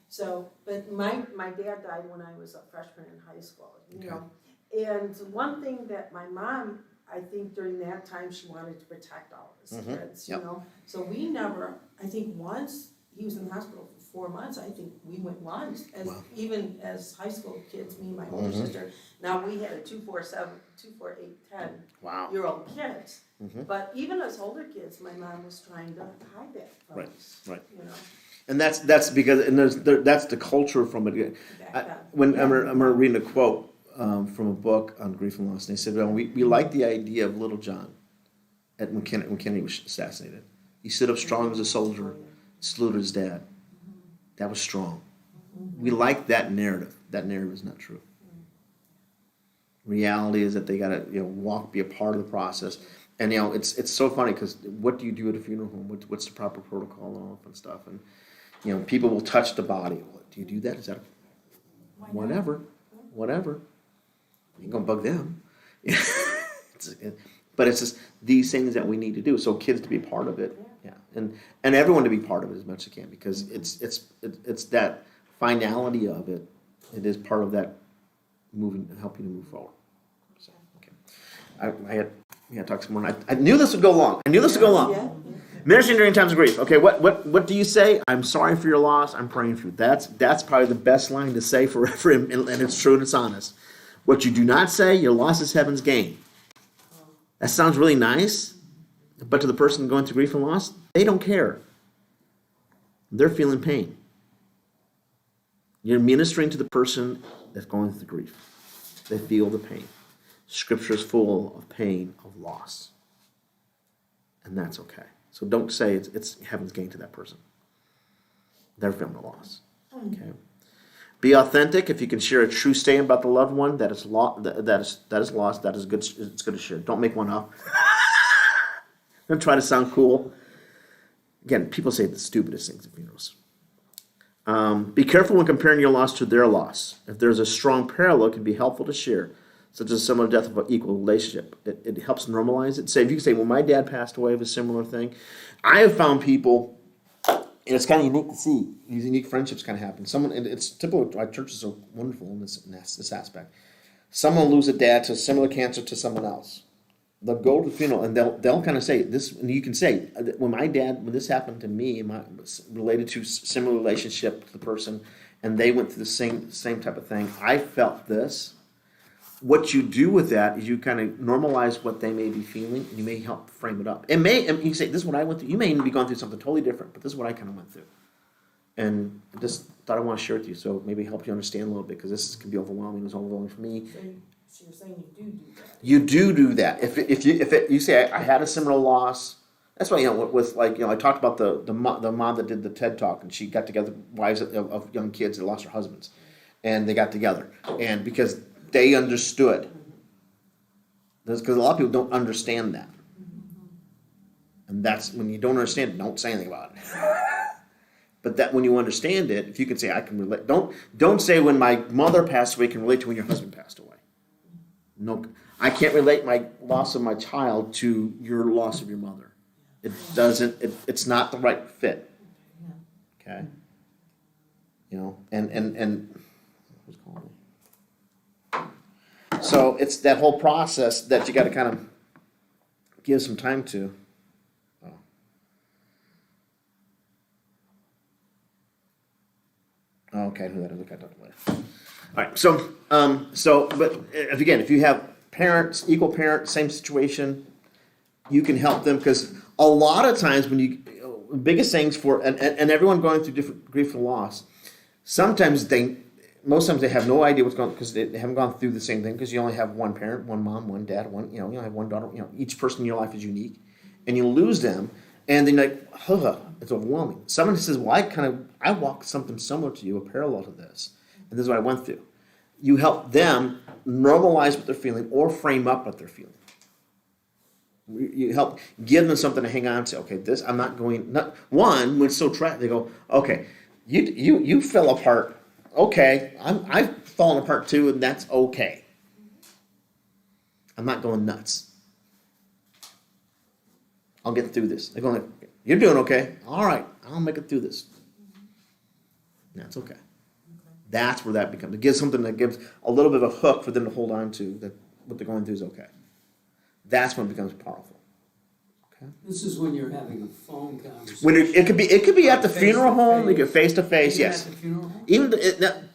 Speaker 5: So, but my dad died when I was a freshman in high school. And one thing that my mom, I think during that time, she wanted to protect all of his kids. So we never. I think once he was in the hospital for 4 months, I think we went once, as,
Speaker 1: Wow.
Speaker 5: even as high school kids, me and my older sister. Now, we had a 2, 4, 7, 2, 4, 8, 10-year-old
Speaker 1: Wow.
Speaker 5: kids. But even as older kids, my mom was trying to hide that from
Speaker 1: Right,
Speaker 5: us,
Speaker 1: right.
Speaker 5: you know,
Speaker 1: And that's because, and that's the culture from it.
Speaker 5: back then.
Speaker 1: When I'm reading a quote from a book on grief and loss, and they said, well, we like the idea of little John when Kennedy was assassinated. He stood up strong as a soldier, saluted his dad. That was strong. We like that narrative. That narrative is not true. Reality is that they got to walk, be a part of the process. And it's so funny because what do you do at a funeral home? What's the proper protocol and all that stuff? And people will touch the body. What, do you do that? Is that whatever? You ain't gonna bug them. But it's just these things that we need to do. So kids to be part of it, and everyone to be part of it as much as they can, because it's that finality of it. It is part of that helping to move forward. So, okay, I had talked to someone. I knew this would go long.
Speaker 5: Yeah.
Speaker 1: Ministering during times of grief. Okay, what do you say? I'm sorry for your loss. I'm praying for you. That's probably the best line to say for him, and it's true and it's honest. What you do not say, your loss is heaven's gain. That sounds really nice, but to the person going through grief and loss, they don't care. They're feeling pain. You're ministering to the person that's going through grief. They feel the pain. Scripture is full of pain, of loss. And that's okay. So don't say it's heaven's gain to that person. They're feeling the loss. Okay. Be authentic. If you can share a true statement about the loved one that is lost, that is good. It's good to share. Don't make one up. Don't try to sound cool. Again, people say the stupidest things at funerals. Be careful when comparing your loss to their loss. If there's a strong parallel, it can be helpful to share, such as a similar death of an equal relationship. It helps normalize it. Say, if you can say, well, my dad passed away of a similar thing. I have found people, and it's kind of unique to see, these unique friendships kind of happen. And it's typical, our churches are wonderful in this aspect. Someone will lose a dad to a similar cancer to someone else. They'll go to the funeral and they'll kind of say this, and you can say, when this happened to me, related to similar relationship to the person, and they went through the same type of thing, I felt this. What you do with that is you kind of normalize what they may be feeling, and you may help frame it up. And you say, this is what I went through. You may be going through something totally different, but this is what I kind of went through. And I just thought I want to share it with you, so maybe help you understand a little bit, because this can be overwhelming. It was overwhelming for me.
Speaker 5: So you're saying you do that?
Speaker 1: You do that. If you say I had a similar loss, that's why with I talked about the mom that did the TED Talk, and she got together wives of young kids that lost their husbands, and they got together, and because they understood. Because a lot of people don't understand that, and that's when you don't understand it, don't say anything about it. But that when you understand it, if you can say I can relate, don't say when my mother passed away can relate to when your husband passed away. No, I can't relate my loss of my child to your loss of your mother. It doesn't. It's not the right fit. Okay. And who's calling me? So it's that whole process that you got to kind of give some time to. Oh, okay, who that is? Okay, I'll talk later. All right, but if you have parents, equal parent, same situation, you can help them, because a lot of times biggest things and everyone going through different grief and loss, most times they have no idea what's going on, because they haven't gone through the same thing, because you only have one parent, one mom, one dad, you only have one daughter, each person in your life is unique, and you lose them, and then it's overwhelming. Someone says, well, I walked something similar to you, a parallel to this, and this is what I went through. You help them normalize what they're feeling or frame up what they're feeling. You help give them something to hang on to. Okay, this I'm not going. When it's so tragic, they go, okay, you fell apart. Okay, I've fallen apart too, and that's okay. I'm not going nuts. I'll get through this. They're going, you're doing okay. All right, I'll make it through this. That's okay. That's where that becomes. It gives something that gives a little bit of a hook for them to hold on to, that what they're going through is okay. That's when it becomes powerful. Okay.
Speaker 4: This is when you're having a phone conversation.
Speaker 1: When it could be at the
Speaker 4: Face
Speaker 1: funeral
Speaker 4: to
Speaker 1: home, you
Speaker 4: face.
Speaker 1: could face to face,
Speaker 4: Even
Speaker 1: yes.
Speaker 4: at the funeral home?
Speaker 1: Even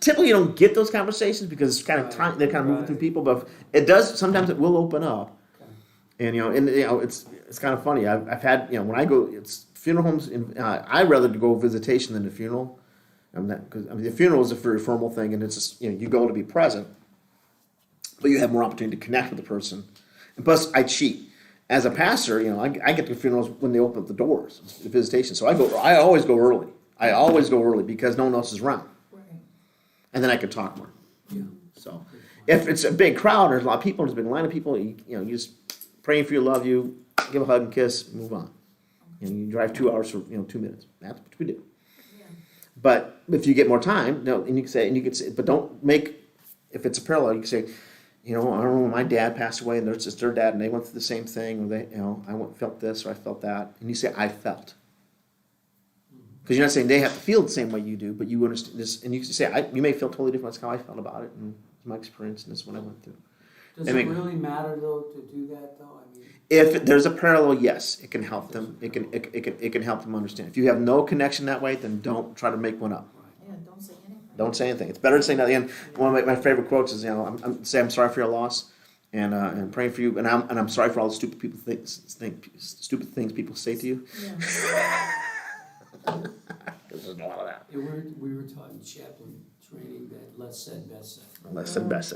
Speaker 1: typically you don't get those conversations because it's kind of time, they're kind of moving through people, but it does, sometimes it will open up.
Speaker 4: Okay.
Speaker 1: And it's kind of funny. I've had, when I go, it's funeral homes. I rather go visitation than the funeral. Because the funeral is a very formal thing, and it's just you go to be present, but you have more opportunity to connect with the person. And plus, I cheat as a pastor. I get to funerals when they open up the doors, the visitation. So I always go early. I always go early because no one else is around,
Speaker 2: Right.
Speaker 1: and then I can talk more.
Speaker 4: Yeah.
Speaker 1: So if it's a big crowd, there's a lot of people. There's a big line of people. You just praying for you, love you, give a hug and kiss, move on. You drive 2 hours for 2 minutes. That's what we do.
Speaker 2: Yeah.
Speaker 1: But if you get more time, and you can say, but don't make, if it's a parallel, you can say, I don't know, when my dad passed away, and there's just their dad, and they went through the same thing, or they, felt this, or I felt that, and you say, I felt. Because you're not saying they have to feel the same way you do, but you understand this, and you can say, you may feel totally different. That's how I felt about it, and it's my experience, and this is what I went through.
Speaker 4: Does it really matter though to do that though?
Speaker 1: If there's a parallel, yes, it can help them. It can help them understand. If you have no connection that way, then don't try to make one up.
Speaker 2: Yeah, don't say anything.
Speaker 1: Don't say anything. It's better to say nothing. And one of my favorite quotes is, I'm sorry for your loss, and praying for you, and I'm sorry for all the stupid things people say to you.
Speaker 2: Yeah.
Speaker 1: There's a lot of that.
Speaker 4: We were taught in chaplain training that less said, best said.
Speaker 1: Less than best.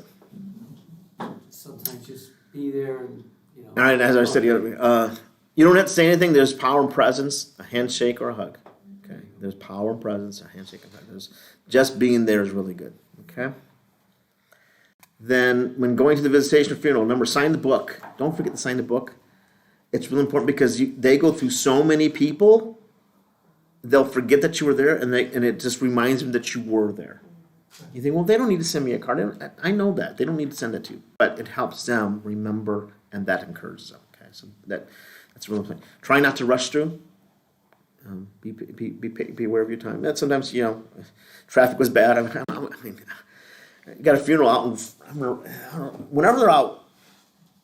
Speaker 4: Sometimes just be there and,
Speaker 1: All right, as I said, you don't have to say anything. There's power and presence, a handshake or a hug. Okay, there's power and presence, a handshake and a hug. Just being there is really good. Okay. Then, when going to the visitation or funeral, remember, sign the book. Don't forget to sign the book. It's really important because they go through so many people, they'll forget that you were there, and it just reminds them that you were there. You think, well, they don't need to send me a card. I know that. They don't need to send it to you. But it helps them remember, and that encourages them. Okay, so that's really important. Try not to rush through. Be aware of your time. That sometimes, traffic was bad. You got a funeral out in, whenever they're out,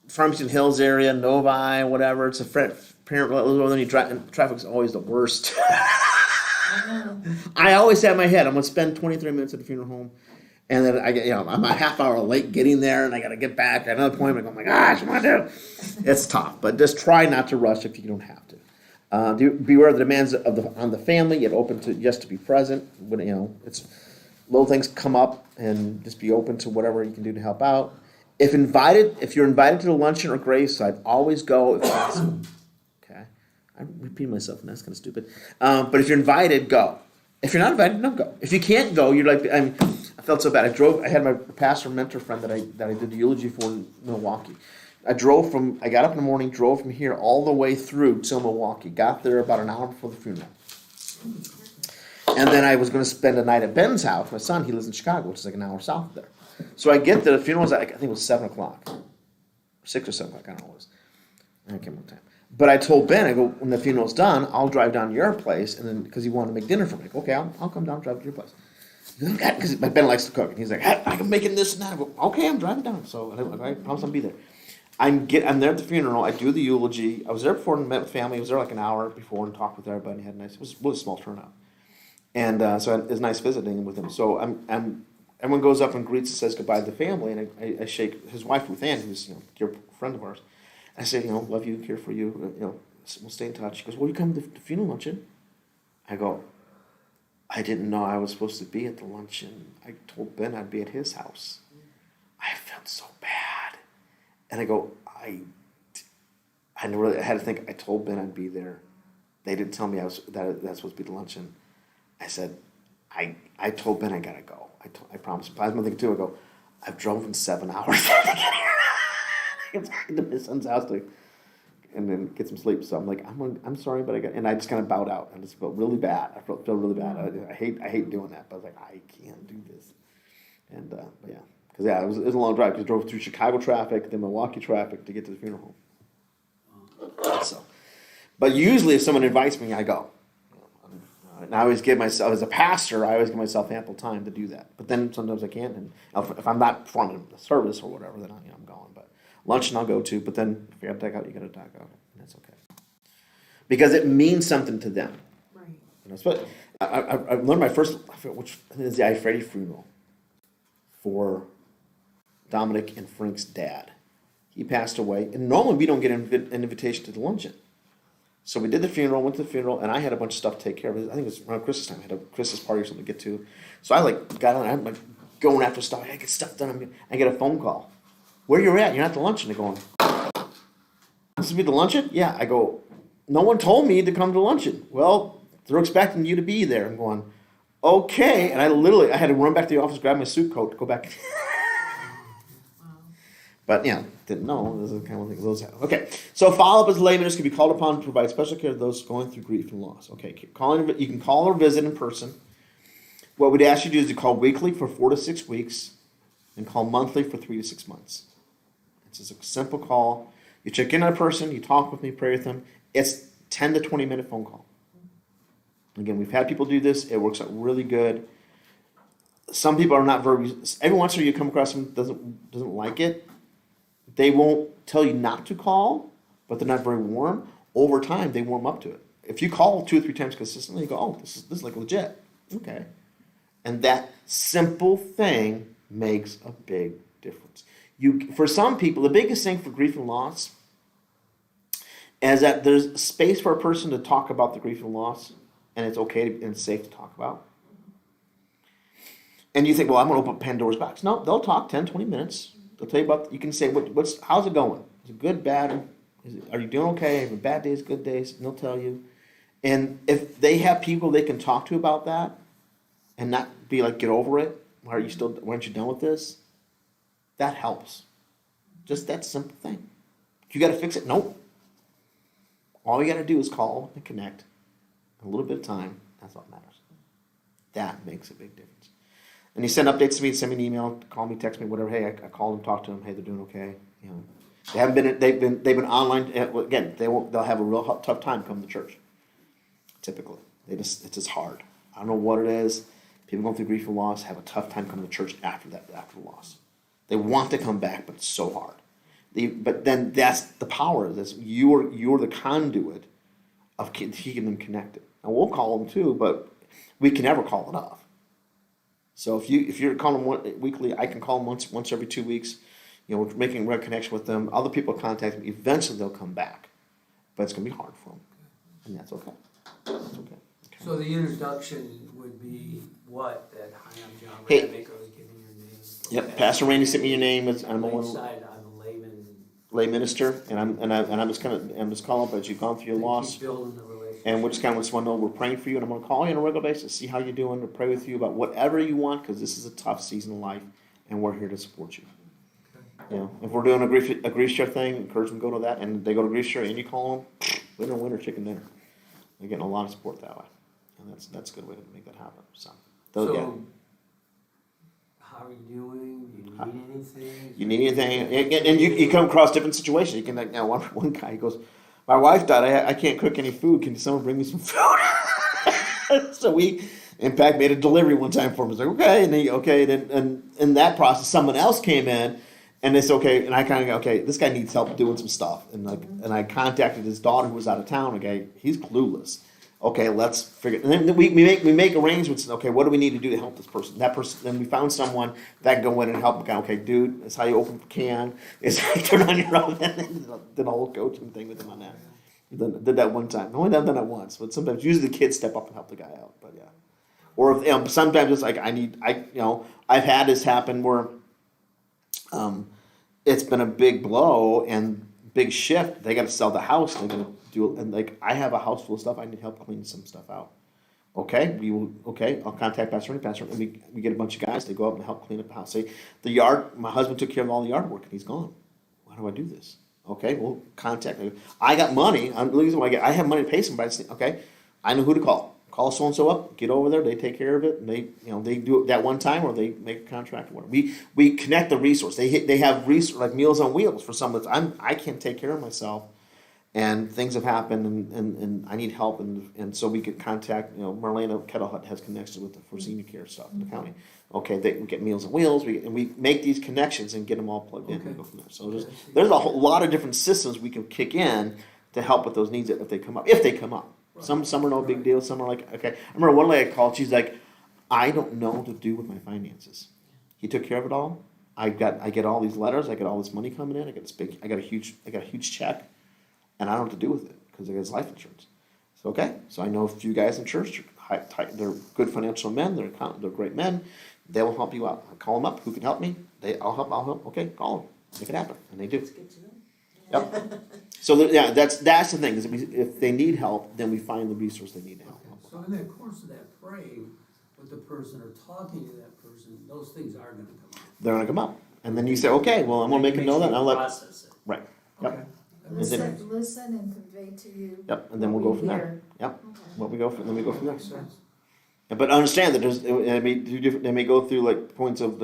Speaker 1: Farmington Hills area, Novi, whatever, it's a parent, then you drive, and traffic's always the worst. I always have in my head, I'm going to spend 23 minutes at the funeral home, and then I'm a half hour late getting there, and I got to get back at another appointment. Oh my gosh, what do I do? It's tough, but just try not to rush if you don't have to. Beware of the demands on the family. Get open to just to be present. When it's little things come up, and just be open to whatever you can do to help out. If you're invited to the luncheon or graveside, always go if possible. I'm repeating myself, and that's kind of stupid. But if you're invited, go. If you're not invited, don't go. If you can't go, you're like, I felt so bad. I had my pastor mentor friend that I did the eulogy for in Milwaukee. I got up in the morning, drove from here all the way through to Milwaukee. Got there about an hour before the funeral. And then I was going to spend a night at Ben's house. My son, he lives in Chicago, which is like an hour south of there. So I get there, the funeral was, I think it was 7 o'clock. 6 or 7 o'clock, I don't know what it was. I can't remember the time. But I told Ben, I go, when the funeral's done, I'll drive down to your place, and then, because he wanted to make dinner for me. I go, okay, I'll come down and drive to your place. Because Ben likes to cook, and he's like, hey, I'm making this and that. I go, okay, I'm driving down. So I promise I'll be there. I'm there at the funeral, I do the eulogy. I was there before and met with family. I was there like an hour before and talked with everybody. It was a really small turnout. And so it was nice visiting with him. So everyone goes up and greets and says goodbye to the family, and I shake his wife, Ruth Ann, who's a dear friend of ours. I say, love you, care for you, we'll stay in touch. She goes, well, you come to the funeral luncheon? I go, I didn't know I was supposed to be at the luncheon. I told Ben I'd be at his house. I felt so bad. And I go, I had to think, I told Ben I'd be there. They didn't tell me that's supposed to be the luncheon. I said, I told Ben I gotta go. I promised. I was thinking too, I go, I've driven 7 hours to get here. It's to my son's house and then get some sleep. So I'm like, I'm sorry, but I just kind of bowed out. I just felt really bad. I felt really bad. I hate doing that, but I was like, I can't do this. And but yeah, because it was a long drive. Because I drove through Chicago traffic, then Milwaukee traffic to get to the funeral home. So, but usually if someone invites me, I go. And I always give myself, as a pastor, I always give myself ample time to do that. But then sometimes I can't, and if I'm not performing a service or whatever, then I'm gone. But luncheon I'll go to, but then if you got to duck out, you got to duck out. And that's okay. because it means something to them.
Speaker 5: Right.
Speaker 1: You know, so I learned my first, I forget which, I think it was the Freddie funeral for Dominic and Frank's dad. He passed away, and normally we don't get an invitation to the luncheon. So we did the funeral, went to the funeral, and I had a bunch of stuff to take care of. I think it was around Christmas time. I had a Christmas party or something to get to. So I got on, I'm going after stuff. I get stuff done. I get a phone call. Where you at? You're not at the luncheon. They're going, this will be the luncheon? Yeah. I go, no one told me to come to luncheon. Well, they're expecting you to be there. I'm going, okay. And I had to run back to the office, grab my suit coat, go back. But yeah, didn't know. This is kind of thing those happen. Okay, so follow-up as lay ministers can be called upon to provide special care to those going through grief and loss. Okay, you can call or visit in person. What we'd ask you to do is to call weekly for 4 to 6 weeks and call monthly for 3 to 6 months. It's just a simple call. You check in on a person, you talk with me, pray with them. It's 10 to 20 minute phone call. Again, we've had people do this. It works out really good. Some people are not very. Every once in a while you come across someone that doesn't like it. They won't tell you not to call, but they're not very warm. Over time, they warm up to it. If you call 2 or 3 times consistently, you go, oh, this is like legit. Okay. And that simple thing makes a big difference. For some people, the biggest thing for grief and loss is that there's space for a person to talk about the grief and loss, and it's okay and safe to talk about. And you think, well, I'm going to open Pandora's box. No, they'll talk 10, 20 minutes. They'll tell you about, you can say, how's it going? Is it good, bad? Are you doing okay? Have bad days, good days? And they'll tell you. And if they have people they can talk to about that and not be like, get over it, why aren't you done with this? That helps. Just that simple thing. You got to fix it? Nope. All you got to do is call and connect. A little bit of time, that's all that matters. That makes a big difference. And you send updates to me, send me an email, call me, text me, whatever. Hey, I called them, talked to them. Hey, they're doing okay. You know, they haven't been. They've been online. Again, they'll have a real tough time coming to church. Typically, it's just hard. I don't know what it is. People going through grief and loss have a tough time coming to church after the loss. They want to come back, but it's so hard. But then that's the power of this. You're the conduit of keeping them connected. And we'll call them too, but we can never call enough. So if you're calling them weekly, I can call them once every 2 weeks. You know, we're making a regular connection with them. Other people contact me. Eventually, they'll come back, but it's going to be hard for them, and that's okay. That's okay. Okay.
Speaker 4: So the introduction would be what? That hi, I'm John
Speaker 1: Hey.
Speaker 4: Rademacher, I was giving your name.
Speaker 1: Yep,
Speaker 4: Okay.
Speaker 1: Pastor Randy sent me your name. I'm a
Speaker 4: Lakeside, I'm a layman.
Speaker 1: lay minister, and I'm just calling up as you've gone through your
Speaker 4: Keep
Speaker 1: loss.
Speaker 4: building the relationship.
Speaker 1: And we just kind of want to know we're praying for you, and I'm going to call you on a regular basis, see how you're doing, to pray with you about whatever you want, because this is a tough season of life, and we're here to support you. You know, if we're doing a grief share thing, encourage them to go to that, and they go to grief share, and you call them, winner, chicken dinner. They're getting a lot of support that way, and that's a good way to make that happen. So
Speaker 4: how are you doing? Do you need anything?
Speaker 1: you need anything, and you come across different situations. You can like now one guy he goes, my wife died. I can't cook any food. Can someone bring me some food? So we, in fact, made a delivery one time for him. It's like, okay. And in that process, someone else came in, and they said, okay. And I kind of go, okay, this guy needs help doing some stuff. And I contacted his daughter who was out of town. Okay, he's clueless. Okay, let's figure. And then we make arrangements. Okay, what do we need to do to help this person? That person. Then we found someone that can go in and help. Okay, dude, it's how you open a can. It's how you turn on your oven. Did a whole coaching thing with him on that. Did that one time. I only done that once, but sometimes usually the kids step up and help the guy out. But yeah, or if, sometimes it's like I've had this happen where it's been a big blow and big shift. They got to sell the house. They're gonna do it, and like I have a house full of stuff. I need help cleaning some stuff out. Okay, I'll contact Pastor and we get a bunch of guys. They go up and help clean up the house. Say the yard. My husband took care of all the yard work, and he's gone. Why do I do this? Okay, well, contact me. I got money. I have money to pay somebody. Okay, I know who to call. Call so and so up. Get over there. They take care of it. And they do it that one time, or they make a contract or whatever. We connect the resource. They have resource like Meals on Wheels for someone that's I can't take care of myself, and things have happened, and I need help, and so we could contact. Marlena Kettle Hut has connections with for senior care stuff in the county. Okay, we get Meals on Wheels, and we make these connections and get them all plugged in and go from there. So there's a whole lot of different systems we can kick in to help with those needs if they come up. If they come up, some are no big deal. Some are like, okay. I remember one lady I called. She's like, I don't know what to do with my finances. He took care of it all. I get all these letters. I get all this money coming in. I got a huge check, and I don't know what to do with it because I got his life insurance. So okay. So I know a few guys in church. They're good financial men. They're great men. They will help you out. I call them up. Who can help me? I'll help. Okay, call them. Make it happen, and they do.
Speaker 5: It's good to know.
Speaker 1: Yep. So that's the thing. Is if they need help, then we find the resource they need to help.
Speaker 4: So in the course of that praying with the person or talking to that person, those things are gonna come up.
Speaker 1: They're gonna come up, and then you say, okay, well, I'm gonna make a note of that. And I'll let
Speaker 4: Process it.
Speaker 1: right.
Speaker 4: Okay.
Speaker 1: Yep.
Speaker 2: Listen and convey to you.
Speaker 1: Yep. And then
Speaker 2: what
Speaker 1: we'll go
Speaker 2: we
Speaker 1: from there.
Speaker 2: hear.
Speaker 1: Yep.
Speaker 2: Okay.
Speaker 1: What we go from, then we go from there.
Speaker 4: Makes sense.
Speaker 1: But understand that they may go through like points of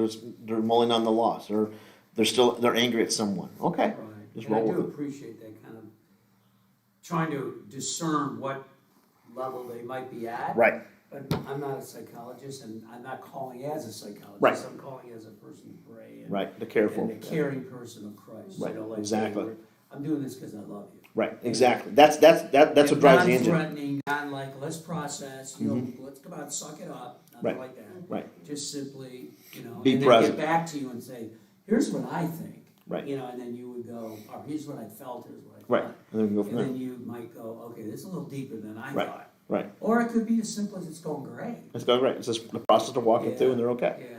Speaker 1: they're mulling on the loss, or they're angry at someone. Okay.
Speaker 4: Right.
Speaker 1: Just
Speaker 4: And I
Speaker 1: roll
Speaker 4: do
Speaker 1: with it.
Speaker 4: appreciate that kind of trying to discern what level they might be at.
Speaker 1: Right.
Speaker 4: But I'm not a psychologist, and I'm not calling as a psychologist.
Speaker 1: Right.
Speaker 4: I'm calling as a person to pray. And,
Speaker 1: Right. The careful.
Speaker 4: And the caring person of Christ.
Speaker 1: Right,
Speaker 4: You know, like,
Speaker 1: exactly.
Speaker 4: hey, I'm doing this because I love you.
Speaker 1: Right. Exactly. That's what drives the engine.
Speaker 4: Non-threatening, not like, let's process, let's come out, suck it up, nothing
Speaker 1: Right.
Speaker 4: like that.
Speaker 1: Right.
Speaker 4: Just simply,
Speaker 1: Be
Speaker 4: and
Speaker 1: present.
Speaker 4: then get back to you and say, here's what I think.
Speaker 1: Right.
Speaker 4: And then you would go, oh, here's what I felt, here's what I
Speaker 1: Right.
Speaker 4: thought.
Speaker 1: And then we go from
Speaker 4: And
Speaker 1: there.
Speaker 4: then you might go, okay, this is a little deeper than I
Speaker 1: Right.
Speaker 4: thought.
Speaker 1: Right.
Speaker 4: Or it could be as simple as it's going great.
Speaker 1: It's going right. It's just the process of walking
Speaker 4: Yeah.
Speaker 1: through, and they're okay.
Speaker 4: Yeah.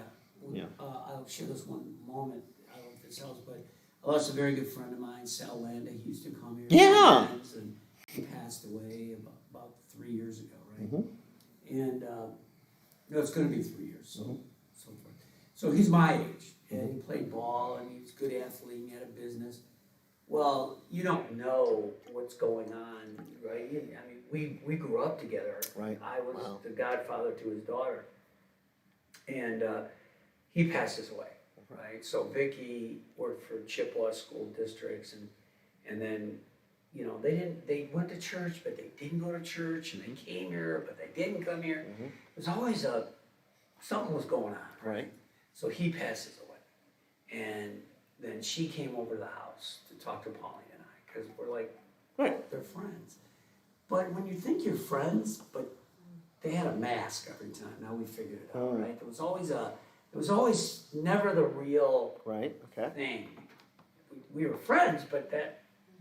Speaker 1: Yeah.
Speaker 4: I'll share this one moment. I don't know if this helps, but I lost a very good friend of mine, Sal Landa. He used to come here.
Speaker 1: Yeah.
Speaker 4: sometimes, and he passed away about 3 years ago, right?
Speaker 1: Mhm.
Speaker 4: And no, it's going to be 3 years. So,
Speaker 1: Mhm.
Speaker 4: so forth. So he's my age, and he played ball, and he was a good athlete, and he had a business. Well, you don't know what's going on, right? I mean, we grew up together.
Speaker 1: Right.
Speaker 4: I was
Speaker 1: Wow.
Speaker 4: the godfather to his daughter. And he passes away, right? So Vicky worked for Chippewa school districts, and then, they went to church, but they didn't go to church, and they came here, but they didn't come here.
Speaker 1: Mhm.
Speaker 4: It was always something was going on.
Speaker 1: Right.
Speaker 4: So he passes away. And then she came over to the house to talk to Polly and I, because we're like,
Speaker 1: Right.
Speaker 4: they're friends. But when you think you're friends, but they had a mask every time. Now we figured it out,
Speaker 1: Oh.
Speaker 4: right? There was always never the real
Speaker 1: Right. Okay.
Speaker 4: thing. We were friends, but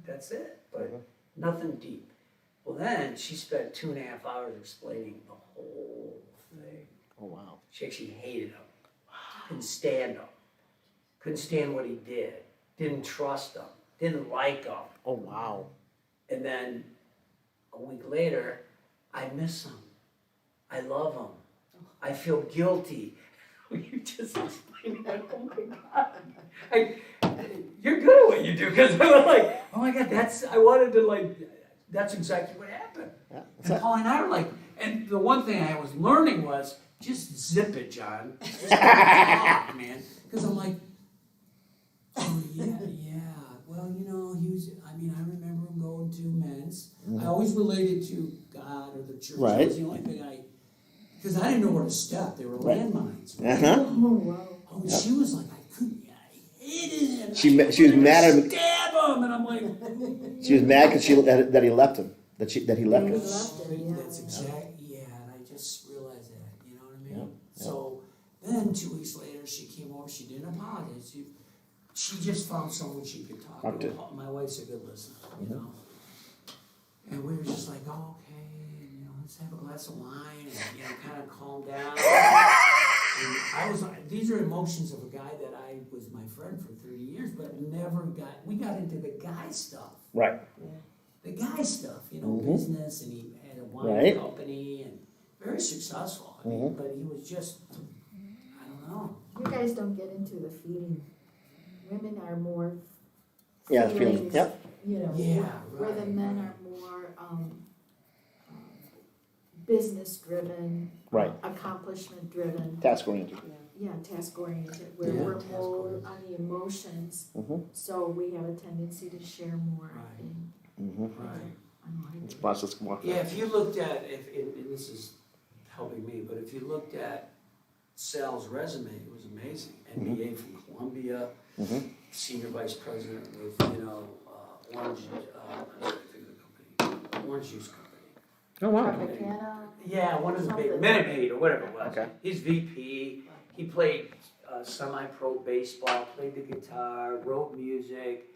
Speaker 4: that's it. But
Speaker 1: Mhm.
Speaker 4: nothing deep. Well, then she spent 2.5 hours explaining the whole thing.
Speaker 1: Oh wow.
Speaker 4: She actually hated him. Couldn't stand him. Couldn't stand what he did. Didn't trust him. Didn't like him.
Speaker 1: Oh wow.
Speaker 4: And then a week later, I miss him. I love him. I feel guilty. You just explained that. Oh my God. You're good at what you do, because I was like, oh my God, that's exactly what happened.
Speaker 1: Yeah.
Speaker 4: And Paul and I were like, and the one thing I was learning was, just zip it, John. Just talk, man. Because I'm like, oh yeah. Well, I remember him going to men's. I always related to God or the church.
Speaker 1: Right.
Speaker 4: That was the only thing because I didn't know where to step. They were
Speaker 1: Right.
Speaker 4: landmines.
Speaker 1: Uh-huh.
Speaker 2: Oh, wow.
Speaker 4: Oh, and she was like, I hated him.
Speaker 1: She was
Speaker 4: I
Speaker 1: mad at him.
Speaker 4: Stab him, and I'm like,
Speaker 1: She was mad because that he left him. That he left
Speaker 2: He
Speaker 1: him.
Speaker 2: left him, yeah.
Speaker 4: That's exactly, and I just realized that, you know what I mean?
Speaker 1: Yeah.
Speaker 4: So then 2 weeks later, she came over, she didn't apologize. She just found someone she could talk to. My wife's a good listener, you know? And we were just like, oh, okay, let's have a glass of wine and, kind of calm down. And these are emotions of a guy that I was my friend for 30 years, but we got into the guy stuff.
Speaker 1: Right.
Speaker 4: The guy stuff,
Speaker 1: Mhm.
Speaker 4: business, and he had a wine
Speaker 1: Right.
Speaker 4: company, and very successful. I mean, but he was just, I don't know.
Speaker 2: You guys don't get into the feeling. Women are more
Speaker 1: Yeah. Feeling.
Speaker 2: feelings,
Speaker 1: Yep.
Speaker 4: Yeah,
Speaker 2: where the
Speaker 4: right,
Speaker 2: men
Speaker 4: right.
Speaker 2: are more business driven,
Speaker 1: Right.
Speaker 2: accomplishment driven,
Speaker 1: Task oriented.
Speaker 2: task oriented, where
Speaker 4: Yeah,
Speaker 2: we're
Speaker 4: task
Speaker 2: more
Speaker 4: oriented.
Speaker 2: on the emotions.
Speaker 1: Mhm.
Speaker 2: So we have a tendency to share more, I
Speaker 4: Right.
Speaker 2: think.
Speaker 1: Mhm.
Speaker 4: Right.
Speaker 2: I don't know, I
Speaker 1: It's a
Speaker 2: do.
Speaker 1: process. Come on.
Speaker 4: Yeah, if you looked at, and this is helping me, but if you looked at Sal's resume, it was amazing. MBA from Columbia,
Speaker 1: Mhm.
Speaker 4: senior vice president with, Orange, I'm trying to think of the orange juice company.
Speaker 1: Oh, wow.
Speaker 2: Tropicana,
Speaker 4: Yeah, one of the big,
Speaker 2: Something.
Speaker 4: Minute Maid or whatever it was.
Speaker 1: Okay.
Speaker 4: He's VP, he played semi-pro baseball, played the guitar, wrote music,